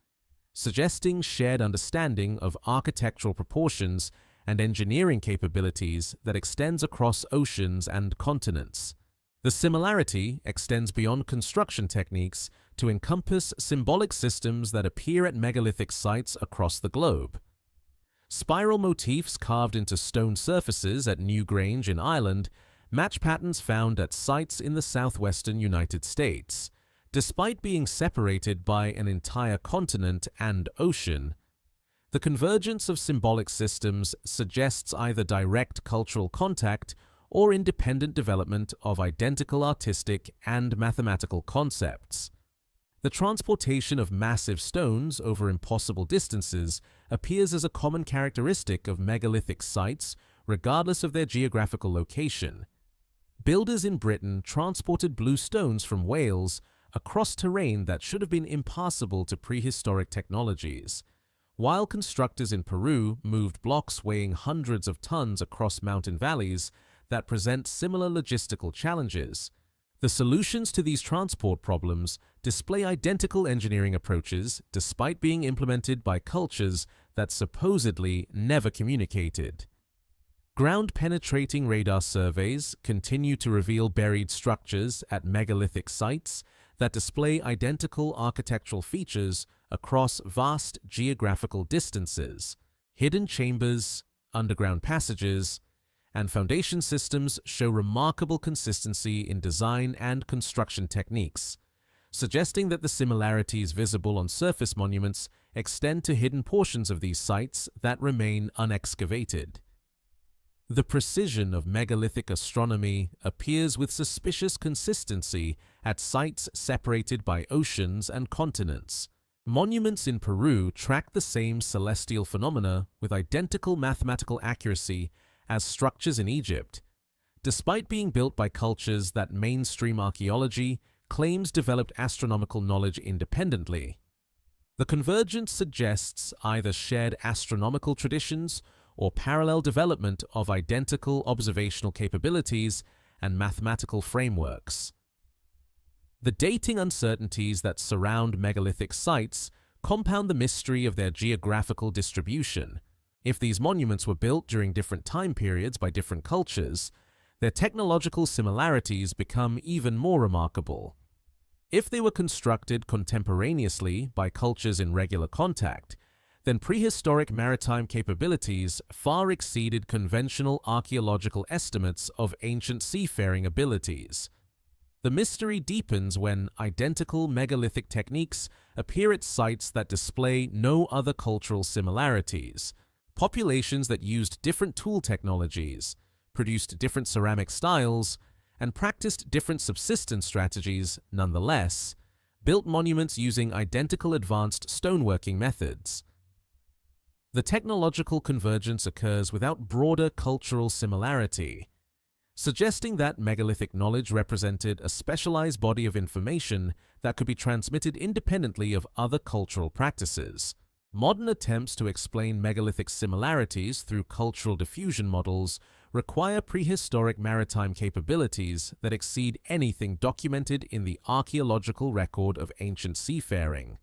suggesting shared understanding of architectural proportions and engineering capabilities that extends across oceans and continents. The similarity extends beyond construction techniques to encompass symbolic systems that appear at megalithic sites across the globe. Spiral motifs carved into stone surfaces at Newgrange in Ireland match patterns found at sites in the southwestern United States. Despite being separated by an entire continent and ocean, the convergence of symbolic systems suggests either direct cultural contact or independent development of identical artistic and mathematical concepts. The transportation of massive stones over impossible distances appears as a common characteristic of megalithic sites, regardless of their geographical location. Builders in Britain transported blue stones from Wales across terrain that should have been impassable to prehistoric technologies, while constructors in Peru moved blocks weighing hundreds of tons across mountain valleys that present similar logistical challenges. The solutions to these transport problems display identical engineering approaches despite being implemented by cultures that supposedly never communicated. Ground-penetrating radar surveys continue to reveal buried structures at megalithic sites that display identical architectural features across vast geographical distances. Hidden chambers, underground passages, and foundation systems show remarkable consistency in design and construction techniques, suggesting that the similarities visible on surface monuments extend to hidden portions of these sites that remain unexcavated. The precision of megalithic astronomy appears with suspicious consistency at sites separated by oceans and continents. Monuments in Peru track the same celestial phenomena with identical mathematical accuracy as structures in Egypt, despite being built by cultures that mainstream archaeology claims developed astronomical knowledge independently. The convergence suggests either shared astronomical traditions or parallel development of identical observational capabilities and mathematical frameworks. The dating uncertainties that surround megalithic sites compound the mystery of their geographical distribution. If these monuments were built during different time periods by different cultures, their technological similarities become even more remarkable. If they were constructed contemporaneously by cultures in regular contact, then prehistoric maritime capabilities far exceeded conventional archaeological estimates of ancient seafaring abilities. The mystery deepens when identical megalithic techniques appear at sites that display no other cultural similarities. Populations that used different tool technologies, produced different ceramic styles, and practiced different subsistence strategies, nonetheless, built monuments using identical advanced stoneworking methods. The technological convergence occurs without broader cultural similarity, suggesting that megalithic knowledge represented a specialized body of information that could be transmitted independently of other cultural practices. Modern attempts to explain megalithic similarities through cultural diffusion models require prehistoric maritime capabilities that exceed anything documented in the archaeological record of ancient seafaring.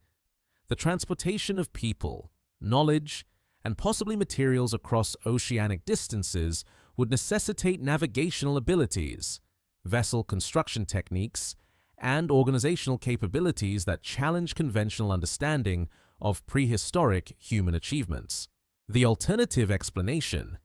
The transportation of people, knowledge, and possibly materials across oceanic distances would necessitate navigational abilities, vessel construction techniques, and organizational capabilities that challenge conventional understanding of prehistoric human achievements. The alternative explanation: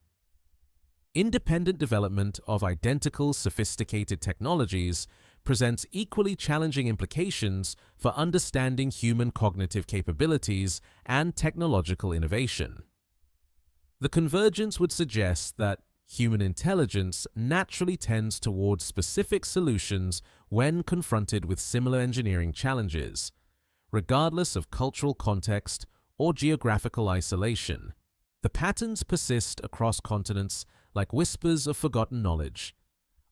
independent development of identical sophisticated technologies presents equally challenging implications for understanding human cognitive capabilities and technological innovation. The convergence would suggest that human intelligence naturally tends towards specific solutions when confronted with similar engineering challenges, regardless of cultural context or geographical isolation. The patterns persist across continents like whispers of forgotten knowledge,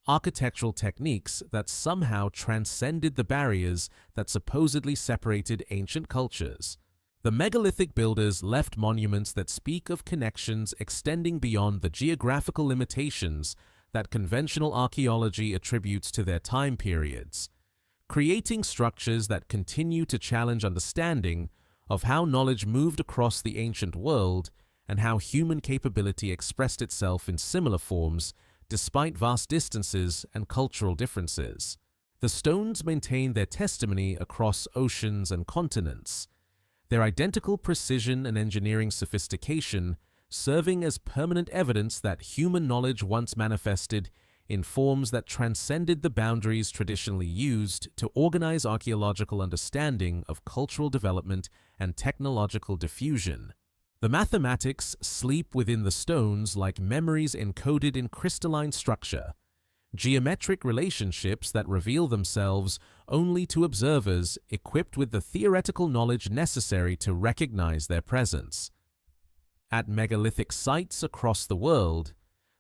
architectural techniques that somehow transcended the barriers that supposedly separated ancient cultures. The megalithic builders left monuments that speak of connections extending beyond the geographical limitations that conventional archaeology attributes to their time periods, creating structures that continue to challenge understanding of how knowledge moved across the ancient world and how human capability expressed itself in similar forms despite vast distances and cultural differences. The stones maintain their testimony across oceans and continents, their identical precision and engineering sophistication serving as permanent evidence that human knowledge once manifested in forms that transcended the boundaries traditionally used to organize archaeological understanding of cultural development and technological diffusion. The mathematics sleep within the stones like memories encoded in crystalline structure, geometric relationships that reveal themselves only to observers equipped with the theoretical knowledge necessary to recognize their presence. At megalithic sites across the world,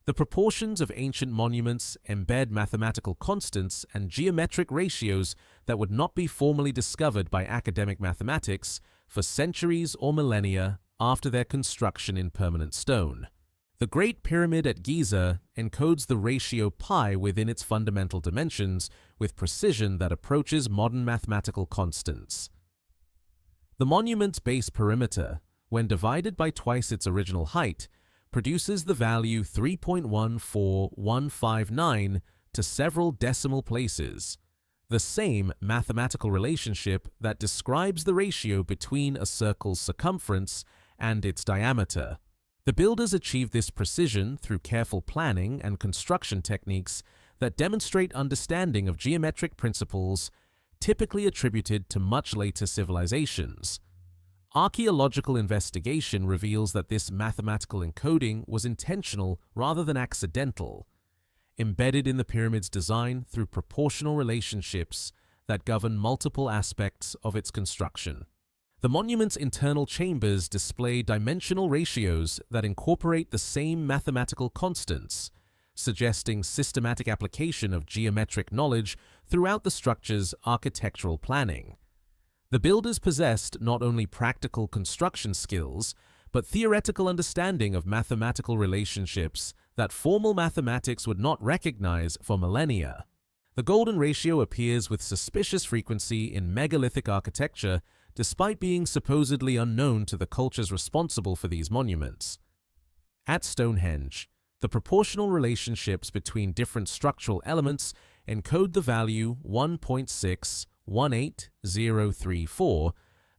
the proportions of ancient monuments embed mathematical constants and geometric ratios that would not be formally discovered by academic mathematics for centuries or millennia after their construction in permanent stone. The Great Pyramid at Giza encodes the ratio pi within its fundamental dimensions with precision that approaches modern mathematical constants. The monument's base perimeter, when divided by twice its original height, produces the value 3.14159 to several decimal places, the same mathematical relationship that describes the ratio between a circle's circumference and its diameter. The builders achieved this precision through careful planning and construction techniques that demonstrate understanding of geometric principles typically attributed to much later civilizations. Archaeological investigation reveals that this mathematical encoding was intentional rather than accidental, embedded in the pyramid's design through proportional relationships that govern multiple aspects of its construction. The monument's internal chambers display dimensional ratios that incorporate the same mathematical constants, suggesting systematic application of geometric knowledge throughout the structure's architectural planning. The builders possessed not only practical construction skills, but theoretical understanding of mathematical relationships that formal mathematics would not recognize for millennia. The golden ratio appears with suspicious frequency in megalithic architecture, despite being supposedly unknown to the cultures responsible for these monuments. At Stonehenge, the proportional relationships between different structural elements encode the value 1.618034,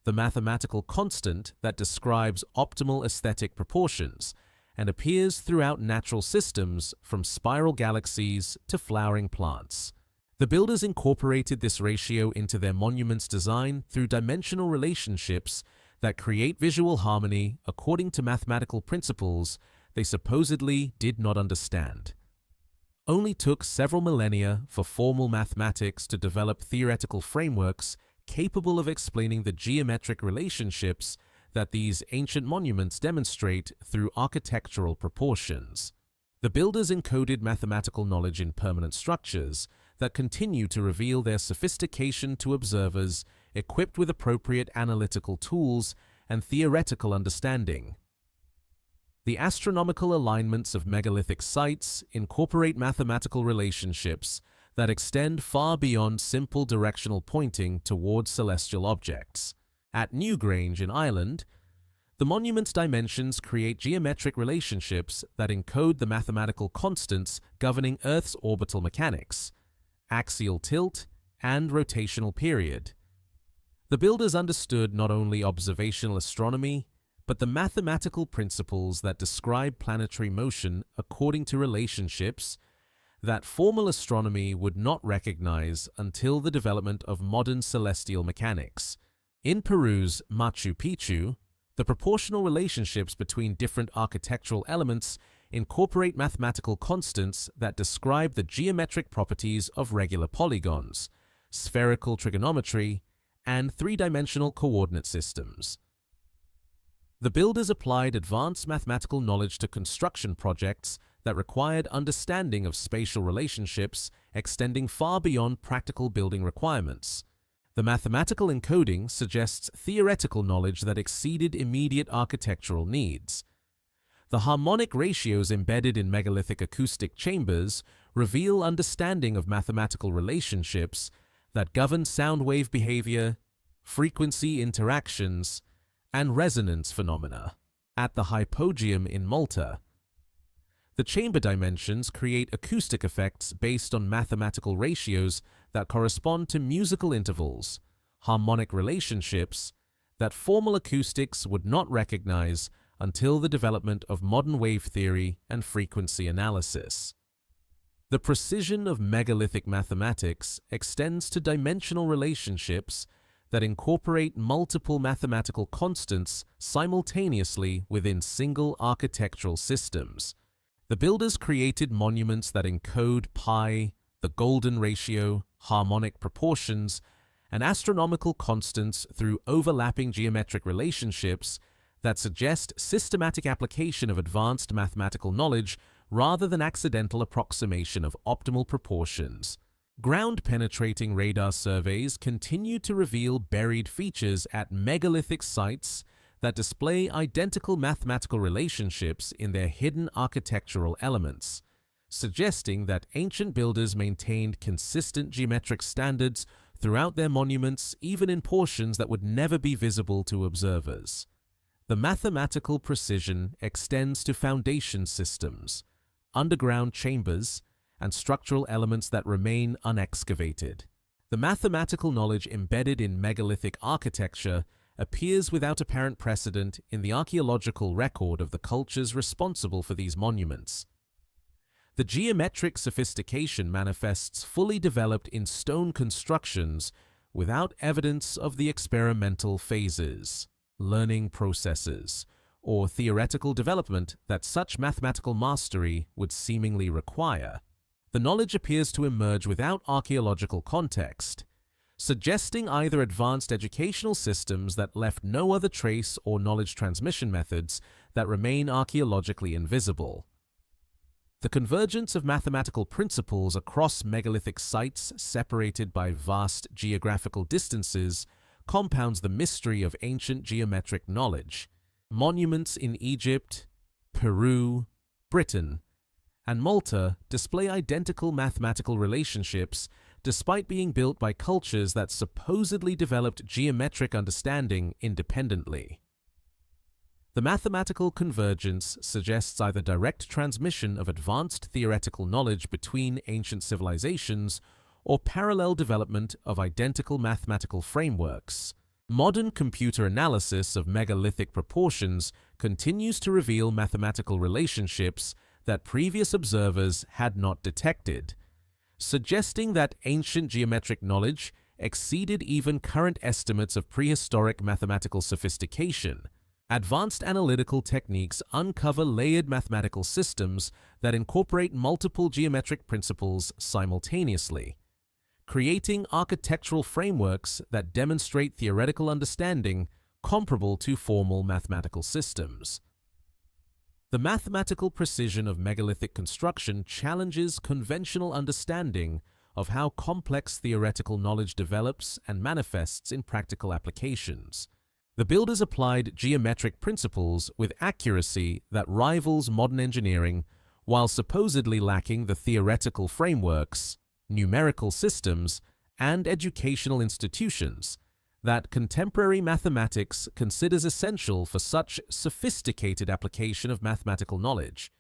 the mathematical constant that describes optimal aesthetic proportions, and appears throughout natural systems from spiral galaxies to flowering plants. The builders incorporated this ratio into their monument's design through dimensional relationships that create visual harmony according to mathematical principles they supposedly did not understand. Only took several millennia for formal mathematics to develop theoretical frameworks capable of explaining the geometric relationships that these ancient monuments demonstrate through architectural proportions. The builders encoded mathematical knowledge in permanent structures that continue to reveal their sophistication to observers equipped with appropriate analytical tools and theoretical understanding. The astronomical alignments of megalithic sites incorporate mathematical relationships that extend far beyond simple directional pointing towards celestial objects. At Newgrange in Ireland, the monument's dimensions create geometric relationships that encode the mathematical constants governing Earth's orbital mechanics, axial tilt, and rotational period. The builders understood not only observational astronomy, but the mathematical principles that describe planetary motion according to relationships that formal astronomy would not recognize until the development of modern celestial mechanics. In Peru's Machu Picchu, the proportional relationships between different architectural elements incorporate mathematical constants that describe the geometric properties of regular polygons, spherical trigonometry, and three-dimensional coordinate systems. The builders applied advanced mathematical knowledge to construction projects that required understanding of spatial relationships extending far beyond practical building requirements. The mathematical encoding suggests theoretical knowledge that exceeded immediate architectural needs. The harmonic ratios embedded in megalithic acoustic chambers reveal understanding of mathematical relationships that govern sound wave behavior, frequency interactions, and resonance phenomena. At the hypogeum in Malta, the chamber dimensions create acoustic effects based on mathematical ratios that correspond to musical intervals, harmonic relationships that formal acoustics would not recognize until the development of modern wave theory and frequency analysis. The precision of megalithic mathematics extends to dimensional relationships that incorporate multiple mathematical constants simultaneously within single architectural systems. The builders created monuments that encode pi, the golden ratio, harmonic proportions, and astronomical constants through overlapping geometric relationships that suggest systematic application of advanced mathematical knowledge rather than accidental approximation of optimal proportions. Ground-penetrating radar surveys continue to reveal buried features at megalithic sites that display identical mathematical relationships in their hidden architectural elements, suggesting that ancient builders maintained consistent geometric standards throughout their monuments, even in portions that would never be visible to observers. The mathematical precision extends to foundation systems, underground chambers, and structural elements that remain unexcavated. The mathematical knowledge embedded in megalithic architecture appears without apparent precedent in the archaeological record of the cultures responsible for these monuments. The geometric sophistication manifests fully developed in stone constructions without evidence of the experimental phases, learning processes, or theoretical development that such mathematical mastery would seemingly require. The knowledge appears to emerge without archaeological context, suggesting either advanced educational systems that left no other trace or knowledge transmission methods that remain archaeologically invisible. The convergence of mathematical principles across megalithic sites separated by vast geographical distances compounds the mystery of ancient geometric knowledge. Monuments in Egypt, Peru, Britain, and Malta display identical mathematical relationships despite being built by cultures that supposedly developed geometric understanding independently. The mathematical convergence suggests either direct transmission of advanced theoretical knowledge between ancient civilizations or parallel development of identical mathematical frameworks. Modern computer analysis of megalithic proportions continues to reveal mathematical relationships that previous observers had not detected, suggesting that ancient geometric knowledge exceeded even current estimates of prehistoric mathematical sophistication. Advanced analytical techniques uncover layered mathematical systems that incorporate multiple geometric principles simultaneously, creating architectural frameworks that demonstrate theoretical understanding comparable to formal mathematical systems. The mathematical precision of megalithic construction challenges conventional understanding of how complex theoretical knowledge develops and manifests in practical applications. The builders applied geometric principles with accuracy that rivals modern engineering while supposedly lacking the theoretical frameworks, numerical systems, and educational institutions that contemporary mathematics considers essential for such sophisticated application of mathematical knowledge.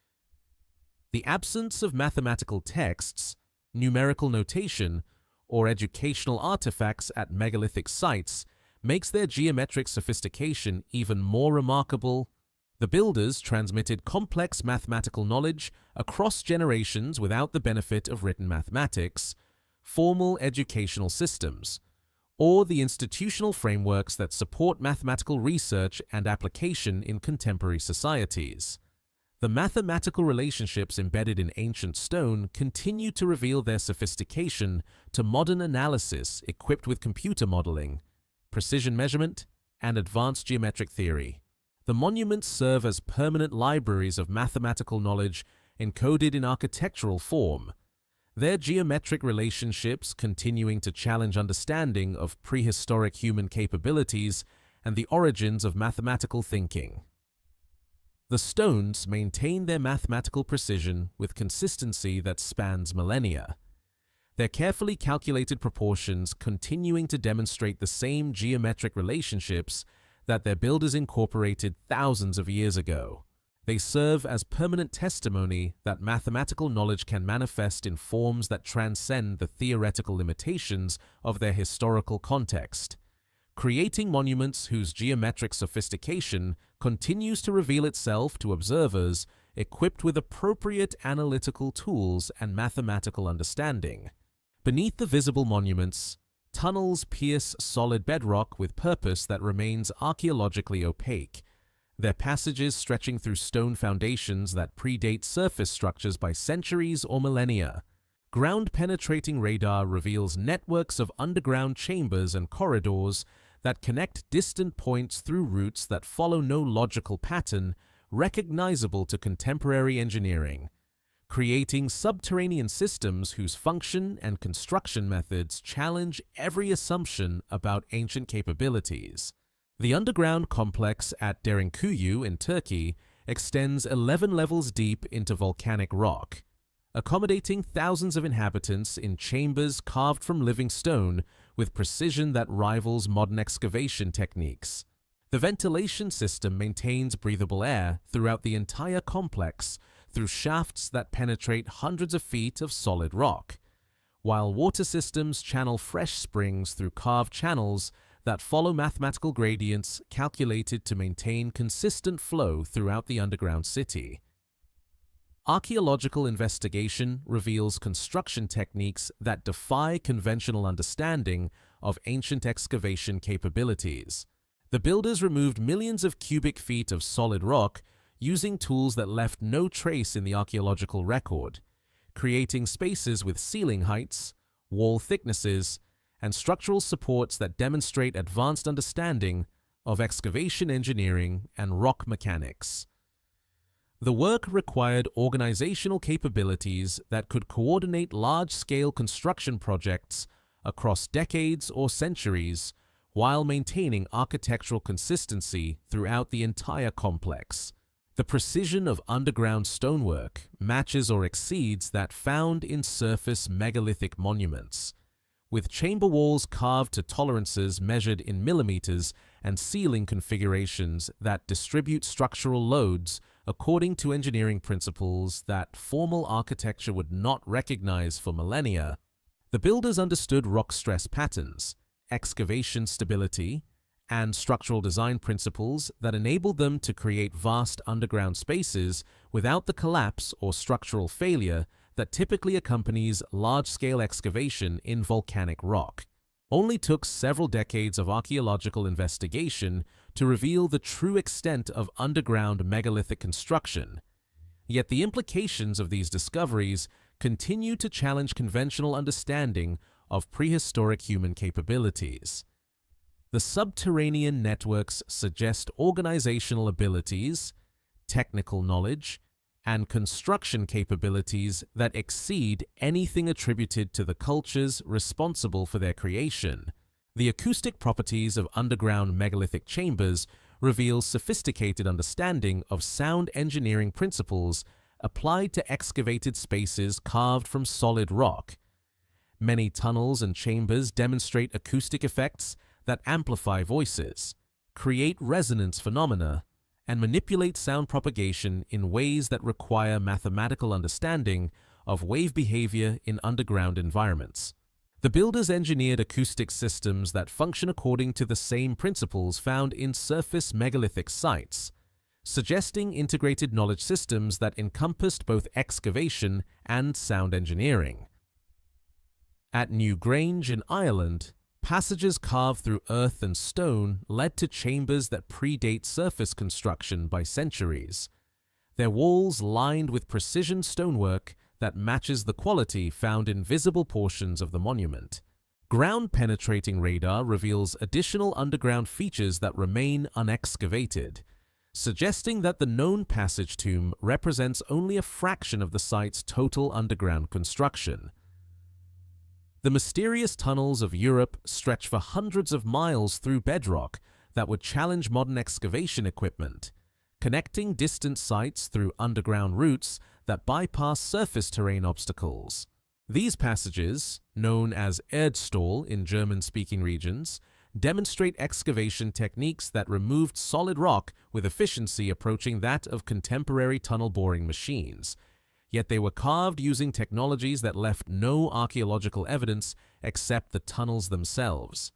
The absence of mathematical texts, numerical notation, or educational artifacts at megalithic sites makes their geometric sophistication even more remarkable. The builders transmitted complex mathematical knowledge across generations without the benefit of written mathematics, formal educational systems, or the institutional frameworks that support mathematical research and application in contemporary societies. The mathematical relationships embedded in ancient stone continue to reveal their sophistication to modern analysis equipped with computer modeling, precision measurement, and advanced geometric theory. The monuments serve as permanent libraries of mathematical knowledge, encoded in architectural form, their geometric relationships continuing to challenge understanding of prehistoric human capabilities and the origins of mathematical thinking. The stones maintain their mathematical precision with consistency that spans millennia, their carefully calculated proportions continuing to demonstrate the same geometric relationships that their builders incorporated thousands of years ago. They serve as permanent testimony that mathematical knowledge can manifest in forms that transcend the theoretical limitations of their historical context, creating monuments whose geometric sophistication continues to reveal itself to observers equipped with appropriate analytical tools and mathematical understanding. Beneath the visible monuments, tunnels pierce solid bedrock with purpose that remains archaeologically opaque, their passages stretching through stone foundations that predate surface structures by centuries or millennia. Ground-penetrating radar reveals networks of underground chambers and corridors that connect distant points through routes that follow no logical pattern recognizable to contemporary engineering, creating subterranean systems whose function and construction methods challenge every assumption about ancient capabilities. The underground complex at Derinkuyu in Turkey extends 11 levels deep into volcanic rock, accommodating thousands of inhabitants in chambers carved from living stone with precision that rivals modern excavation techniques. The ventilation system maintains breathable air throughout the entire complex through shafts that penetrate hundreds of feet of solid rock, while water systems channel fresh springs through carved channels that follow mathematical gradients calculated to maintain consistent flow throughout the underground city. Archaeological investigation reveals construction techniques that defy conventional understanding of ancient excavation capabilities. The builders removed millions of cubic feet of solid rock using tools that left no trace in the archaeological record, creating spaces with ceiling heights, wall thicknesses, and structural supports that demonstrate advanced understanding of excavation engineering and rock mechanics. The work required organizational capabilities that could coordinate large-scale construction projects across decades or centuries while maintaining architectural consistency throughout the entire complex. The precision of underground stonework matches or exceeds that found in surface megalithic monuments, with chamber walls carved to tolerances measured in millimeters and ceiling configurations that distribute structural loads according to engineering principles that formal architecture would not recognize for millennia. The builders understood rock stress patterns, excavation stability, and structural design principles that enabled them to create vast underground spaces without the collapse or structural failure that typically accompanies large-scale excavation in volcanic rock. Only took several decades of archaeological investigation to reveal the true extent of underground megalithic construction. Yet the implications of these discoveries continue to challenge conventional understanding of prehistoric human capabilities. The subterranean networks suggest organizational abilities, technical knowledge, and construction capabilities that exceed anything attributed to the cultures responsible for their creation. The acoustic properties of underground megalithic chambers reveal sophisticated understanding of sound engineering principles applied to excavated spaces carved from solid rock. Many tunnels and chambers demonstrate acoustic effects that amplify voices, create resonance phenomena, and manipulate sound propagation in ways that require mathematical understanding of wave behavior in underground environments. The builders engineered acoustic systems that function according to the same principles found in surface megalithic sites, suggesting integrated knowledge systems that encompassed both excavation and sound engineering. At New Grange in Ireland, passages carved through earth and stone led to chambers that predate surface construction by centuries, their walls lined with precision stonework that matches the quality found in visible portions of the monument. Ground-penetrating radar reveals additional underground features that remain unexcavated, suggesting that the known passage tomb represents only a fraction of the site's total underground construction. The mysterious tunnels of Europe stretch for hundreds of miles through bedrock that would challenge modern excavation equipment, connecting distant sites through underground routes that bypass surface terrain obstacles. These passages, known as Erdstall in German-speaking regions, demonstrate excavation techniques that removed solid rock with efficiency approaching that of contemporary tunnel boring machines. Yet they were carved using technologies that left no archaeological evidence except the tunnels themselves.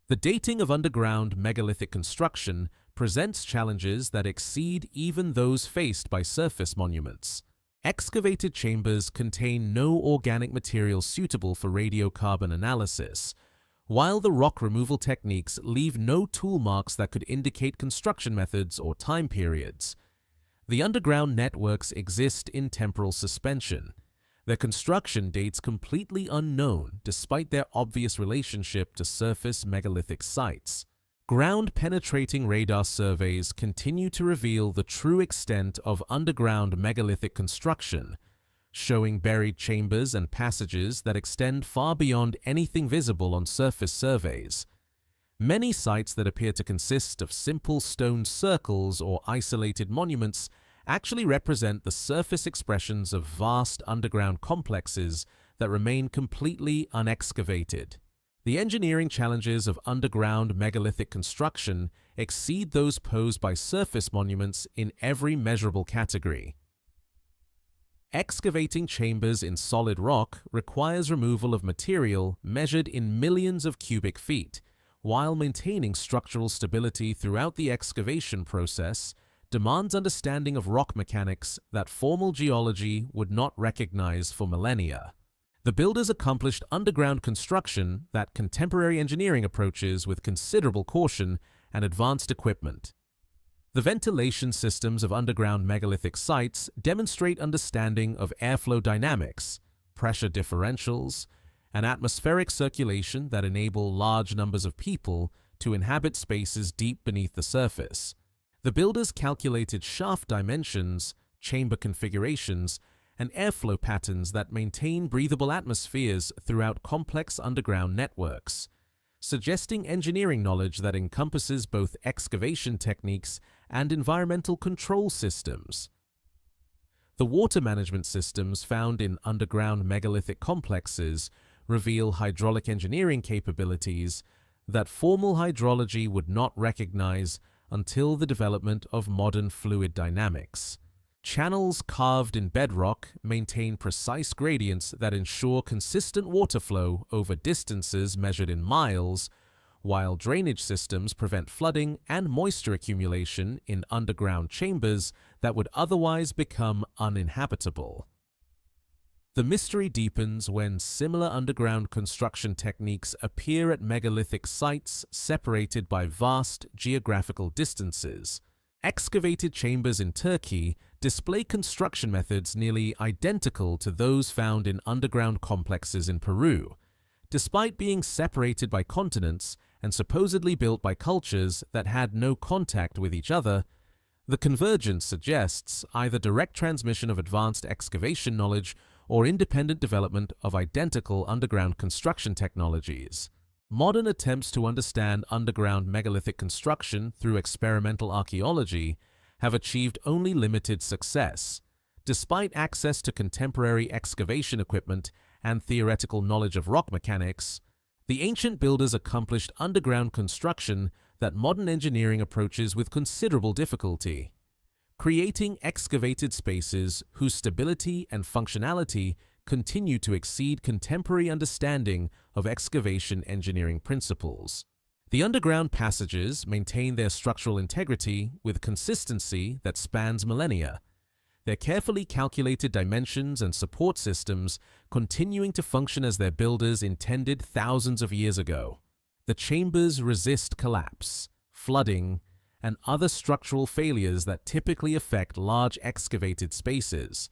The dating of underground megalithic construction presents challenges that exceed even those faced by surface monuments. Excavated chambers contain no organic material suitable for radiocarbon analysis, while the rock removal techniques leave no tool marks that could indicate construction methods or time periods. The underground networks exist in temporal suspension. Their construction dates completely unknown despite their obvious relationship to surface megalithic sites. Ground-penetrating radar surveys continue to reveal the true extent of underground megalithic construction, showing buried chambers and passages that extend far beyond anything visible on surface surveys. Many sites that appear to consist of simple stone circles or isolated monuments actually represent the surface expressions of vast underground complexes that remain completely unexcavated. The engineering challenges of underground megalithic construction exceed those posed by surface monuments in every measurable category. Excavating chambers in solid rock requires removal of material measured in millions of cubic feet, while maintaining structural stability throughout the excavation process demands understanding of rock mechanics that formal geology would not recognize for millennia. The builders accomplished underground construction that contemporary engineering approaches with considerable caution and advanced equipment. The ventilation systems of underground megalithic sites demonstrate understanding of airflow dynamics, pressure differentials, and atmospheric circulation that enable large numbers of people to inhabit spaces deep beneath the surface. The builders calculated shaft dimensions, chamber configurations, and airflow patterns that maintain breathable atmospheres throughout complex underground networks, suggesting engineering knowledge that encompasses both excavation techniques and environmental control systems. The water management systems found in underground megalithic complexes reveal hydraulic engineering capabilities that formal hydrology would not recognize until the development of modern fluid dynamics. Channels carved in bedrock maintain precise gradients that ensure consistent water flow over distances measured in miles, while drainage systems prevent flooding and moisture accumulation in underground chambers that would otherwise become uninhabitable. The mystery deepens when similar underground construction techniques appear at megalithic sites separated by vast geographical distances. Excavated chambers in Turkey display construction methods nearly identical to those found in underground complexes in Peru, despite being separated by continents and supposedly built by cultures that had no contact with each other. The convergence suggests either direct transmission of advanced excavation knowledge or independent development of identical underground construction technologies. Modern attempts to understand underground megalithic construction through experimental archaeology have achieved only limited success. Despite access to contemporary excavation equipment and theoretical knowledge of rock mechanics, the ancient builders accomplished underground construction that modern engineering approaches with considerable difficulty, creating excavated spaces whose stability and functionality continue to exceed contemporary understanding of excavation engineering principles. The underground passages maintain their structural integrity with consistency that spans millennia, their carefully calculated dimensions and support systems continuing to function as their builders intended thousands of years ago. The chambers resist collapse, flooding, and other structural failures that typically affect large excavated spaces,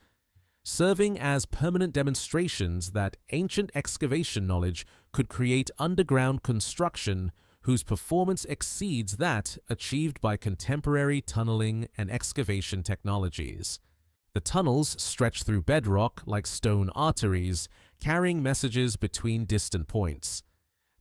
serving as permanent demonstrations that ancient excavation knowledge could create underground construction whose performance exceeds that achieved by contemporary tunneling and excavation technologies. The tunnels stretch through bedrock like stone arteries, carrying messages between distant points.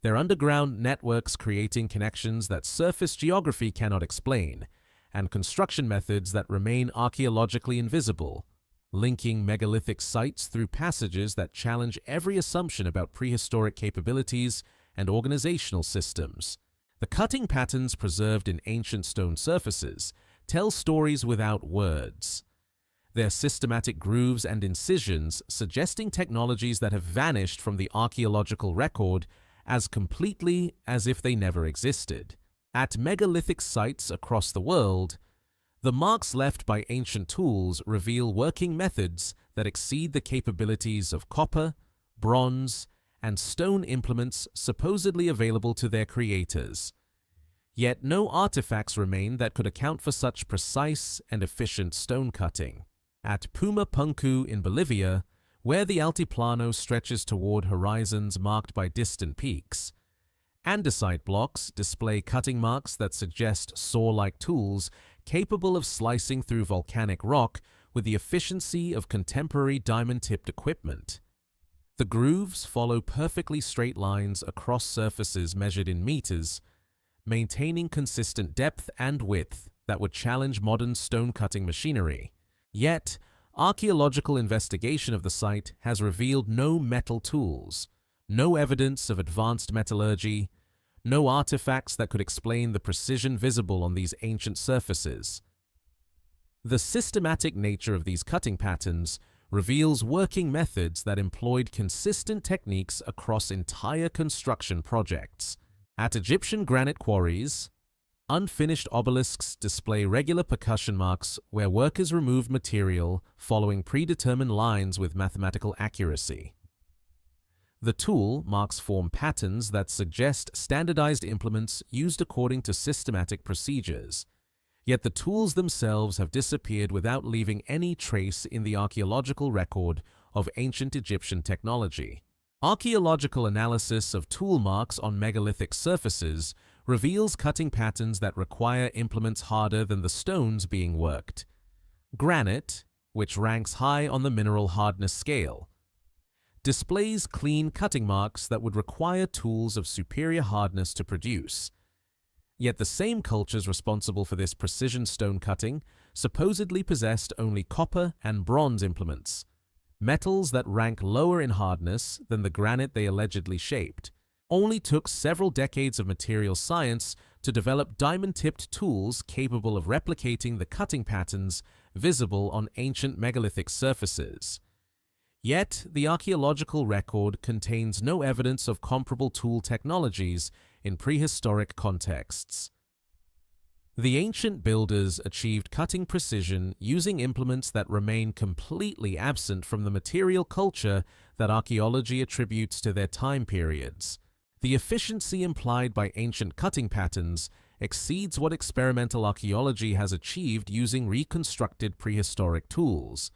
Their underground networks creating connections that surface geography cannot explain, and construction methods that remain archaeologically invisible, linking megalithic sites through passages that challenge every assumption about prehistoric capabilities and organizational systems. The cutting patterns preserved in ancient stone surfaces tell stories without words. Their systematic grooves and incisions suggesting technologies that have vanished from the archaeological record as completely as if they never existed. At megalithic sites across the world, the marks left by ancient tools reveal working methods that exceed the capabilities of copper, bronze, and stone implements supposedly available to their creators. Yet no artifacts remain that could account for such precise and efficient stone cutting. At Puma Punku in Bolivia, where the Altiplano stretches toward horizons marked by distant peaks, andesite blocks display cutting marks that suggest saw-like tools capable of slicing through volcanic rock with the efficiency of contemporary diamond-tipped equipment. The grooves follow perfectly straight lines across surfaces measured in meters, maintaining consistent depth and width that would challenge modern stone-cutting machinery. Yet, archaeological investigation of the site has revealed no metal tools, no evidence of advanced metallurgy, no artifacts that could explain the precision visible on these ancient surfaces. The systematic nature of these cutting patterns reveals working methods that employed consistent techniques across entire construction projects. At Egyptian granite quarries, unfinished obelisks display regular percussion marks where workers removed material following predetermined lines with mathematical accuracy. The tool marks form patterns that suggest standardized implements used according to systematic procedures, yet the tools themselves have disappeared without leaving any trace in the archaeological record of ancient Egyptian technology. Archaeological analysis of tool marks on megalithic surfaces reveals cutting patterns that require implements harder than the stones being worked. Granite, which ranks high on the mineral hardness scale, displays clean cutting marks that would require tools of superior hardness to produce. Yet the same cultures responsible for this precision stone cutting supposedly possessed only copper and bronze implements, metals that rank lower in hardness than the granite they allegedly shaped. Only took several decades of material science to develop diamond-tipped tools capable of replicating the cutting patterns visible on ancient megalithic surfaces. Yet, the archaeological record contains no evidence of comparable tool technologies in prehistoric contexts. The ancient builders achieved cutting precision using implements that remain completely absent from the material culture that archaeology attributes to their time periods. The efficiency implied by ancient cutting patterns exceeds what experimental archaeology has achieved using reconstructed prehistoric tools.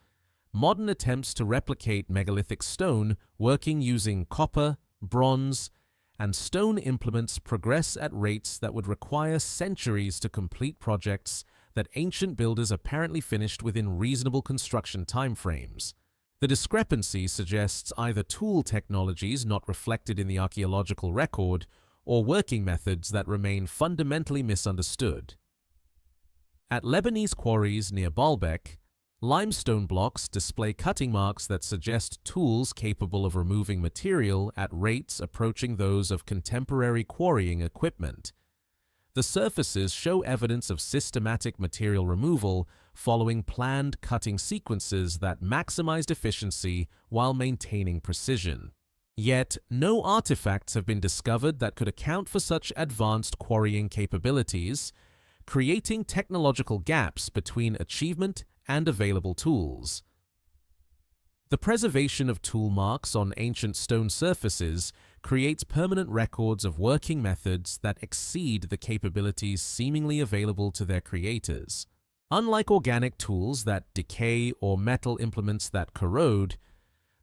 Modern attempts to replicate megalithic stone working using copper, bronze, and stone implements progress at rates that would require centuries to complete projects that ancient builders apparently finished within reasonable construction timeframes. The discrepancy suggests either tool technologies not reflected in the archaeological record or working methods that remain fundamentally misunderstood. At Lebanese quarries near Baalbek, limestone blocks display cutting marks that suggest tools capable of removing material at rates approaching those of contemporary quarrying equipment. The surfaces show evidence of systematic material removal following planned cutting sequences that maximized efficiency while maintaining precision. Yet, no artifacts have been discovered that could account for such advanced quarrying capabilities, creating technological gaps between achievement and available tools. The preservation of tool marks on ancient stone surfaces creates permanent records of working methods that exceed the capabilities seemingly available to their creators. Unlike organic tools that decay or metal implements that corrode,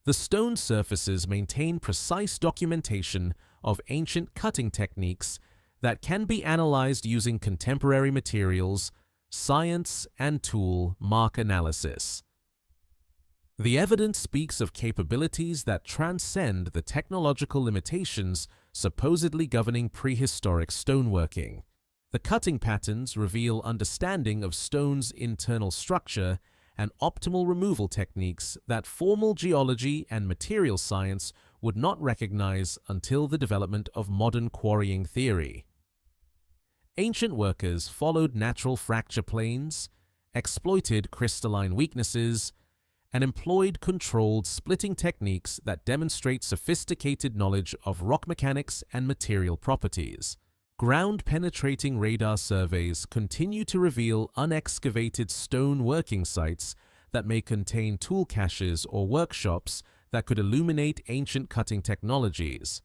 the stone surfaces maintain precise documentation of ancient cutting techniques that can be analyzed using contemporary materials, science, and tool mark analysis. The evidence speaks of capabilities that transcend the technological limitations supposedly governing prehistoric stoneworking. The cutting patterns reveal understanding of stone's internal structure and optimal removal techniques that formal geology and material science would not recognize until the development of modern quarrying theory. Ancient workers followed natural fracture planes, exploited crystalline weaknesses, and employed controlled splitting techniques that demonstrate sophisticated knowledge of rock mechanics and material properties. Ground-penetrating radar surveys continue to reveal unexcavated stone working sites that may contain tool caches or workshops that could illuminate ancient cutting technologies.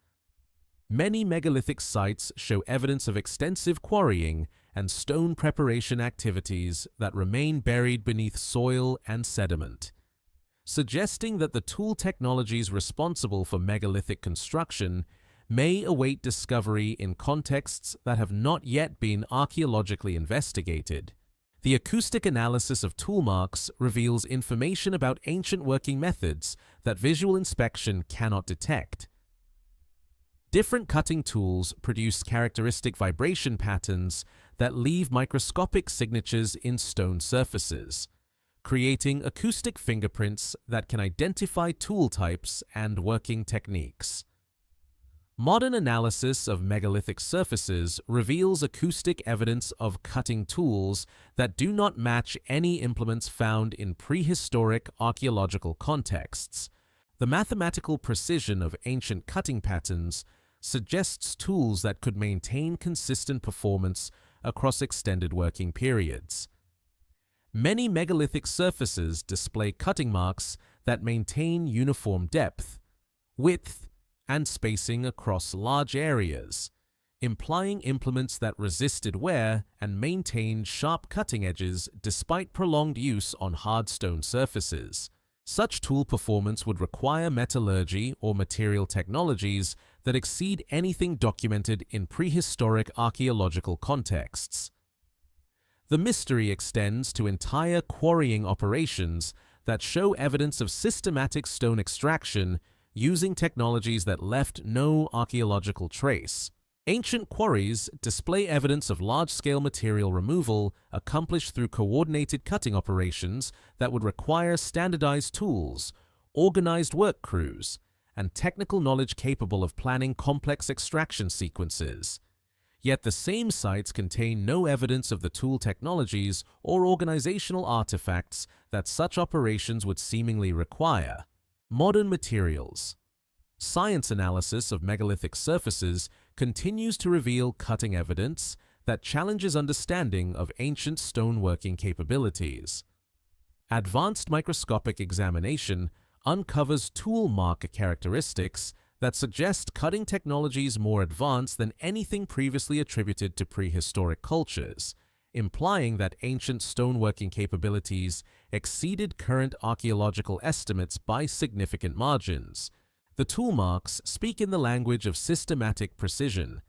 Many megalithic sites show evidence of extensive quarrying and stone preparation activities that remain buried beneath soil and sediment, suggesting that the tool technologies responsible for megalithic construction may await discovery in contexts that have not yet been archaeologically investigated. The acoustic analysis of tool marks reveals information about ancient working methods that visual inspection cannot detect. Different cutting tools produce characteristic vibration patterns that leave microscopic signatures in stone surfaces, creating acoustic fingerprints that can identify tool types and working techniques. Modern analysis of megalithic surfaces reveals acoustic evidence of cutting tools that do not match any implements found in prehistoric archaeological contexts. The mathematical precision of ancient cutting patterns suggests tools that could maintain consistent performance across extended working periods. Many megalithic surfaces display cutting marks that maintain uniform depth, width, and spacing across large areas, implying implements that resisted wear and maintained sharp cutting edges despite prolonged use on hard stone surfaces. Such tool performance would require metallurgy or material technologies that exceed anything documented in prehistoric archaeological contexts. The mystery extends to entire quarrying operations that show evidence of systematic stone extraction using technologies that left no archaeological trace. Ancient quarries display evidence of large-scale material removal accomplished through coordinated cutting operations that would require standardized tools, organized work crews, and technical knowledge capable of planning complex extraction sequences. Yet the same sites contain no evidence of the tool technologies or organizational artifacts that such operations would seemingly require. Modern materials. Science analysis of megalithic surfaces continues to reveal cutting evidence that challenges understanding of ancient stoneworking capabilities. Advanced microscopic examination uncovers tool marker characteristics that suggest cutting technologies more advanced than anything previously attributed to prehistoric cultures, implying that ancient stoneworking capabilities exceeded current archaeological estimates by significant margins. The tool marks speak in the language of systematic precision,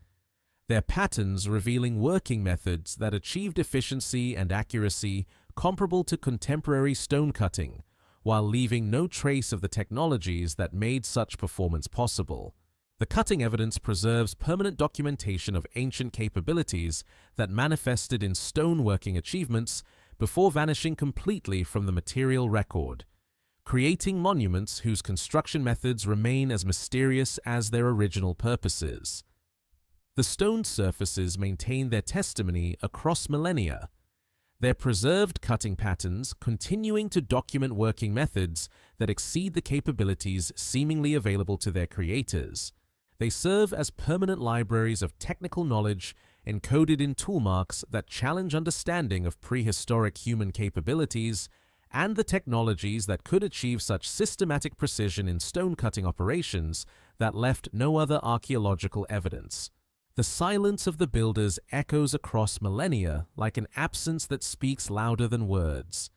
their patterns revealing working methods that achieved efficiency and accuracy comparable to contemporary stone cutting, while leaving no trace of the technologies that made such performance possible. The cutting evidence preserves permanent documentation of ancient capabilities that manifested in stoneworking achievements before vanishing completely from the material record, creating monuments whose construction methods remain as mysterious as their original purposes. The stone surfaces maintain their testimony across millennia, their preserved cutting patterns continuing to document working methods that exceed the capabilities seemingly available to their creators. They serve as permanent libraries of technical knowledge encoded in tool marks that challenge understanding of prehistoric human capabilities and the technologies that could achieve such systematic precision in stone-cutting operations that left no other archaeological evidence. The silence of the builders echoes across millennia like an absence that speaks louder than words,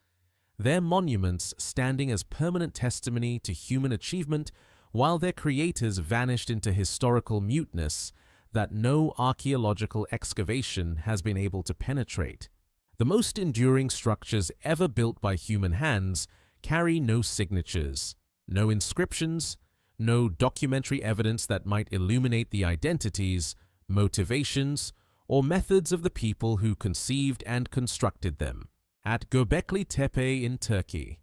their monuments standing as permanent testimony to human achievement while their creators vanished into historical muteness that no archaeological excavation has been able to penetrate. The most enduring structures ever built by human hands carry no signatures, no inscriptions, no documentary evidence that might illuminate the identities, motivations, or methods of the people who conceived and constructed them. At Göbekli Tepe in Turkey,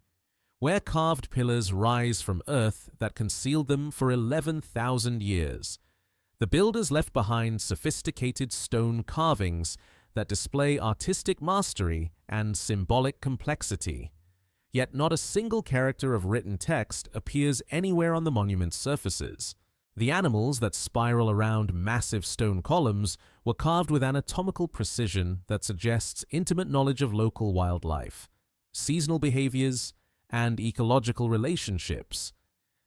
where carved pillars rise from earth that concealed them for 11,000 years, the builders left behind sophisticated stone carvings that display artistic mastery and symbolic complexity. Yet not a single character of written text appears anywhere on the monument's surfaces. The animals that spiral around massive stone columns were carved with anatomical precision that suggests intimate knowledge of local wildlife, seasonal behaviors, and ecological relationships.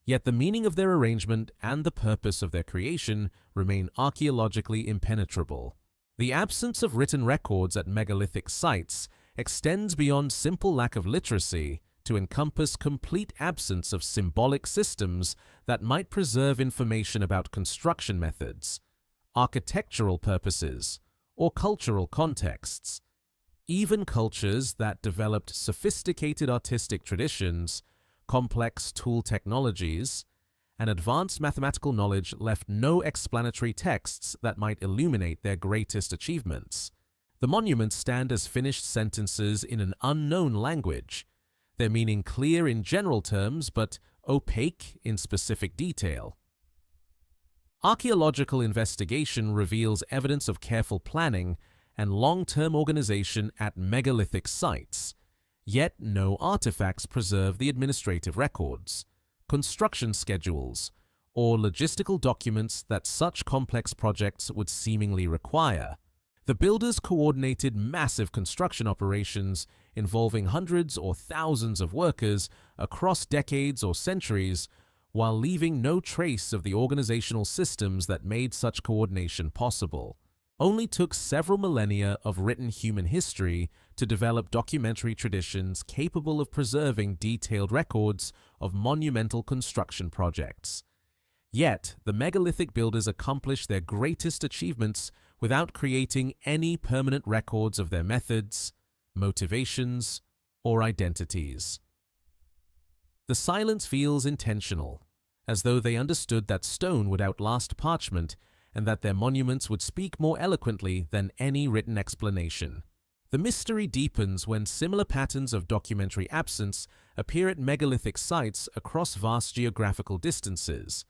Yet the meaning of their arrangement and the purpose of their creation remain archaeologically impenetrable. The absence of written records at megalithic sites extends beyond simple lack of literacy to encompass complete absence of symbolic systems that might preserve information about construction methods, architectural purposes, or cultural contexts. Even cultures that developed sophisticated artistic traditions, complex tool technologies, and advanced mathematical knowledge left no explanatory texts that might illuminate their greatest achievements. The monuments stand as finished sentences in an unknown language, their meaning clear in general terms but opaque in specific detail. Archaeological investigation reveals evidence of careful planning and long-term organization at megalithic sites, yet no artifacts preserve the administrative records, construction schedules, or logistical documents that such complex projects would seemingly require. The builders coordinated massive construction operations involving hundreds or thousands of workers across decades or centuries, while leaving no trace of the organizational systems that made such coordination possible. Only took several millennia of written human history to develop documentary traditions capable of preserving detailed records of monumental construction projects. Yet, the megalithic builders accomplished their greatest achievements without creating any permanent records of their methods, motivations, or identities. The silence feels intentional, as though they understood that stone would outlast parchment and that their monuments would speak more eloquently than any written explanation. The mystery deepens when similar patterns of documentary absence appear at megalithic sites across vast geographical distances.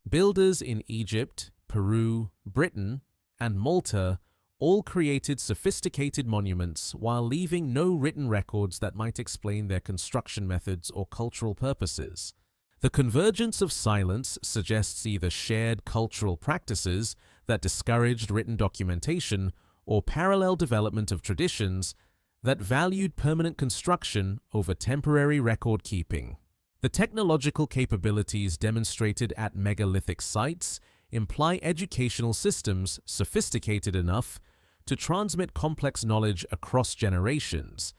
Builders in Egypt, Peru, Britain, and Malta all created sophisticated monuments while leaving no written records that might explain their construction methods or cultural purposes. The convergence of silence suggests either shared cultural practices that discouraged written documentation or parallel development of traditions that valued permanent construction over temporary record keeping. The technological capabilities demonstrated at megalithic sites imply educational systems sophisticated enough to transmit complex knowledge across generations,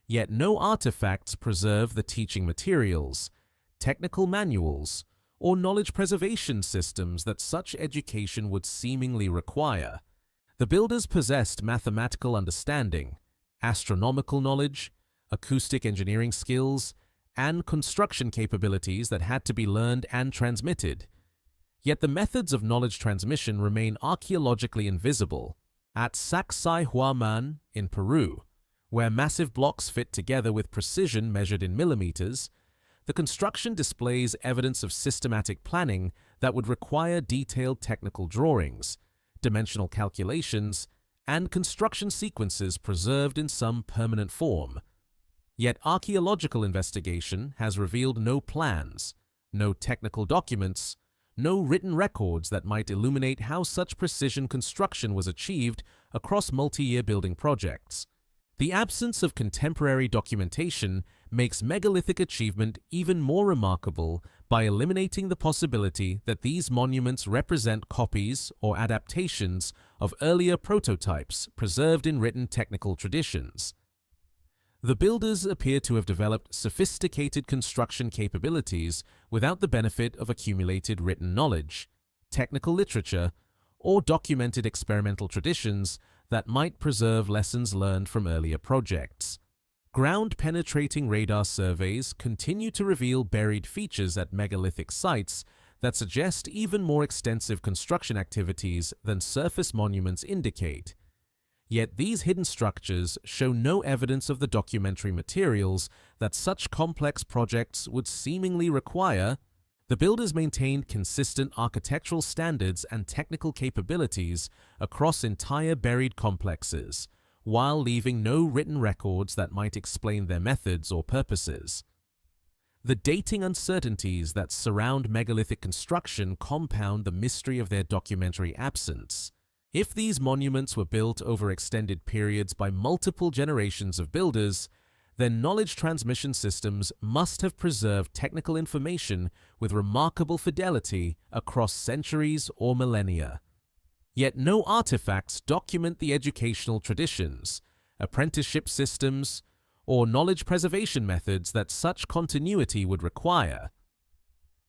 yet no artifacts preserve the teaching materials, technical manuals, or knowledge preservation systems that such education would seemingly require. The builders possessed mathematical understanding, astronomical knowledge, acoustic engineering skills, and construction capabilities that had to be learned and transmitted. Yet the methods of knowledge transmission remain archaeologically invisible. At Sacsayhuaman in Peru, where massive blocks fit together with precision measured in millimeters, the construction displays evidence of systematic planning that would require detailed technical drawings, dimensional calculations, and construction sequences preserved in some permanent form. Yet archaeological investigation has revealed no plans, no technical documents, no written records that might illuminate how such precision construction was achieved across multi-year building projects. The absence of contemporary documentation makes megalithic achievement even more remarkable by eliminating the possibility that these monuments represent copies or adaptations of earlier prototypes preserved in written technical traditions. The builders appear to have developed sophisticated construction capabilities without the benefit of accumulated written knowledge, technical literature, or documented experimental traditions that might preserve lessons learned from earlier projects. Ground-penetrating radar surveys continue to reveal buried features at megalithic sites that suggest even more extensive construction activities than surface monuments indicate. Yet these hidden structures show no evidence of the documentary materials that such complex projects would seemingly require. The builders maintained consistent architectural standards and technical capabilities across entire buried complexes, while leaving no written records that might explain their methods or purposes. The dating uncertainties that surround megalithic construction compound the mystery of their documentary absence. If these monuments were built over extended periods by multiple generations of builders, then knowledge transmission systems must have preserved technical information with remarkable fidelity across centuries or millennia. Yet no artifacts document the educational traditions, apprenticeship systems, or knowledge preservation methods that such continuity would require.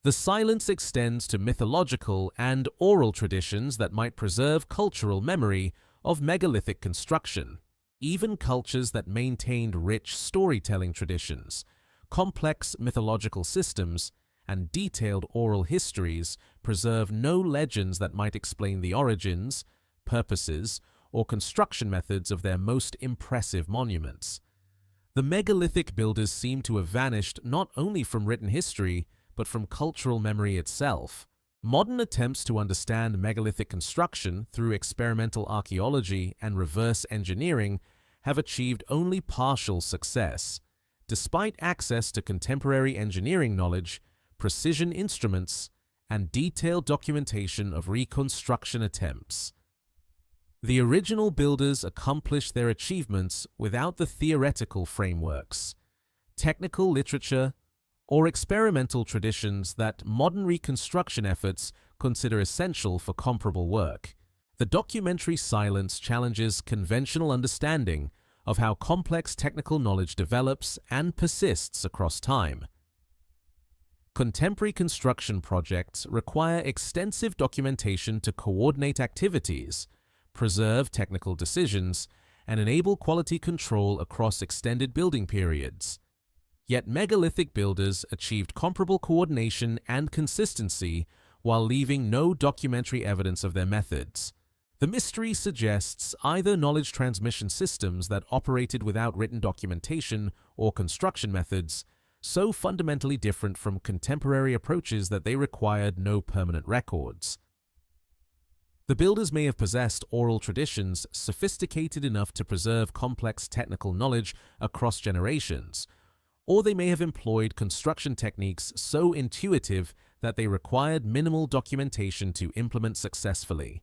The silence extends to mythological and oral traditions that might preserve cultural memory of megalithic construction. Even cultures that maintained rich storytelling traditions, complex mythological systems, and detailed oral histories preserve no legends that might explain the origins, purposes, or construction methods of their most impressive monuments. The megalithic builders seem to have vanished not only from written history, but from cultural memory itself. Modern attempts to understand megalithic construction through experimental archaeology and reverse engineering have achieved only partial success. Despite access to contemporary engineering knowledge, precision instruments, and detailed documentation of reconstruction attempts. The original builders accomplished their achievements without the theoretical frameworks, technical literature, or experimental traditions that modern reconstruction efforts consider essential for comparable work. The documentary silence challenges conventional understanding of how complex technical knowledge develops and persists across time. Contemporary construction projects require extensive documentation to coordinate activities, preserve technical decisions, and enable quality control across extended building periods. Yet megalithic builders achieved comparable coordination and consistency while leaving no documentary evidence of their methods. The mystery suggests either knowledge transmission systems that operated without written documentation or construction methods, so fundamentally different from contemporary approaches that they required no permanent records. The builders may have possessed oral traditions sophisticated enough to preserve complex technical knowledge across generations, or they may have employed construction techniques so intuitive that they required minimal documentation to implement successfully.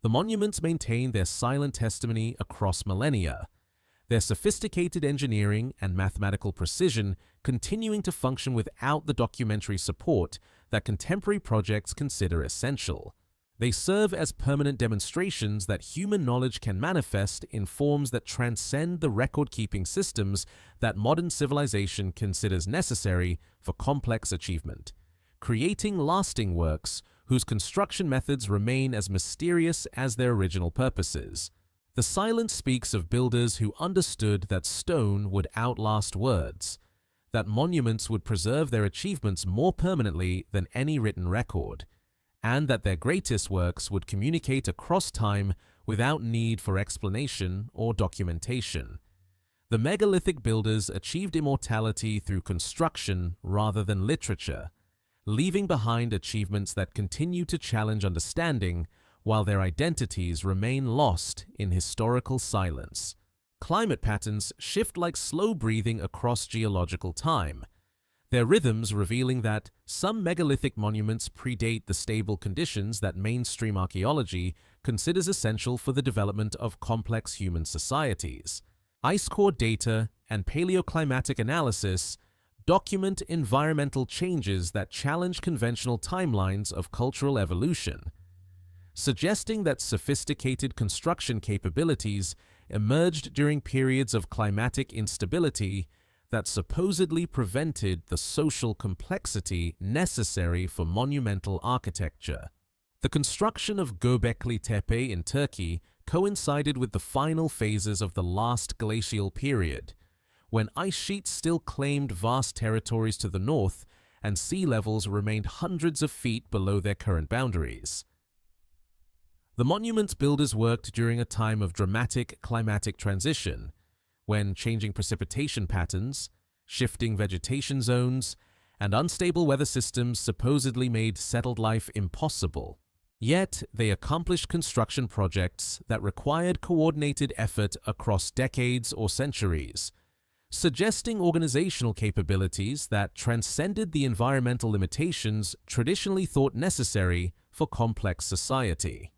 The monuments maintain their silent testimony across millennia, their sophisticated engineering and mathematical precision continuing to function without the documentary support that contemporary projects consider essential. They serve as permanent demonstrations that human knowledge can manifest in forms that transcend the record-keeping systems that modern civilization considers necessary for complex achievement, creating lasting works whose construction methods remain as mysterious as their original purposes. The silence speaks of builders who understood that stone would outlast words, that monuments would preserve their achievements more permanently than any written record, and that their greatest works would communicate across time without need for explanation or documentation. The megalithic builders achieved immortality through construction rather than literature, leaving behind achievements that continue to challenge understanding while their identities remain lost in historical silence. Climate patterns shift like slow breathing across geological time, their rhythms revealing that some megalithic monuments predate the stable conditions that mainstream archaeology considers essential for the development of complex human societies. Ice core data and paleoclimatic analysis document environmental changes that challenge conventional timelines of cultural evolution, suggesting that sophisticated construction capabilities emerged during periods of climatic instability that supposedly prevented the social complexity necessary for monumental architecture. The construction of Göbekli Tepe in Turkey coincided with the final phases of the last glacial period, when ice sheets still claimed vast territories to the north and sea levels remained hundreds of feet below their current boundaries. The monument's builders worked during a time of dramatic climatic transition, when changing precipitation patterns, shifting vegetation zones, and unstable weather systems supposedly made settled life impossible. Yet, they accomplished construction projects that required coordinated effort across decades or centuries, suggesting organizational capabilities that transcended the environmental limitations traditionally thought necessary for complex society.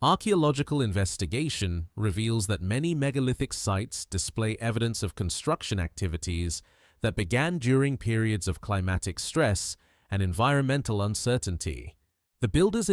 Archaeological investigation reveals that many megalithic sites display evidence of construction activities that began during periods of climatic stress and environmental uncertainty. The builders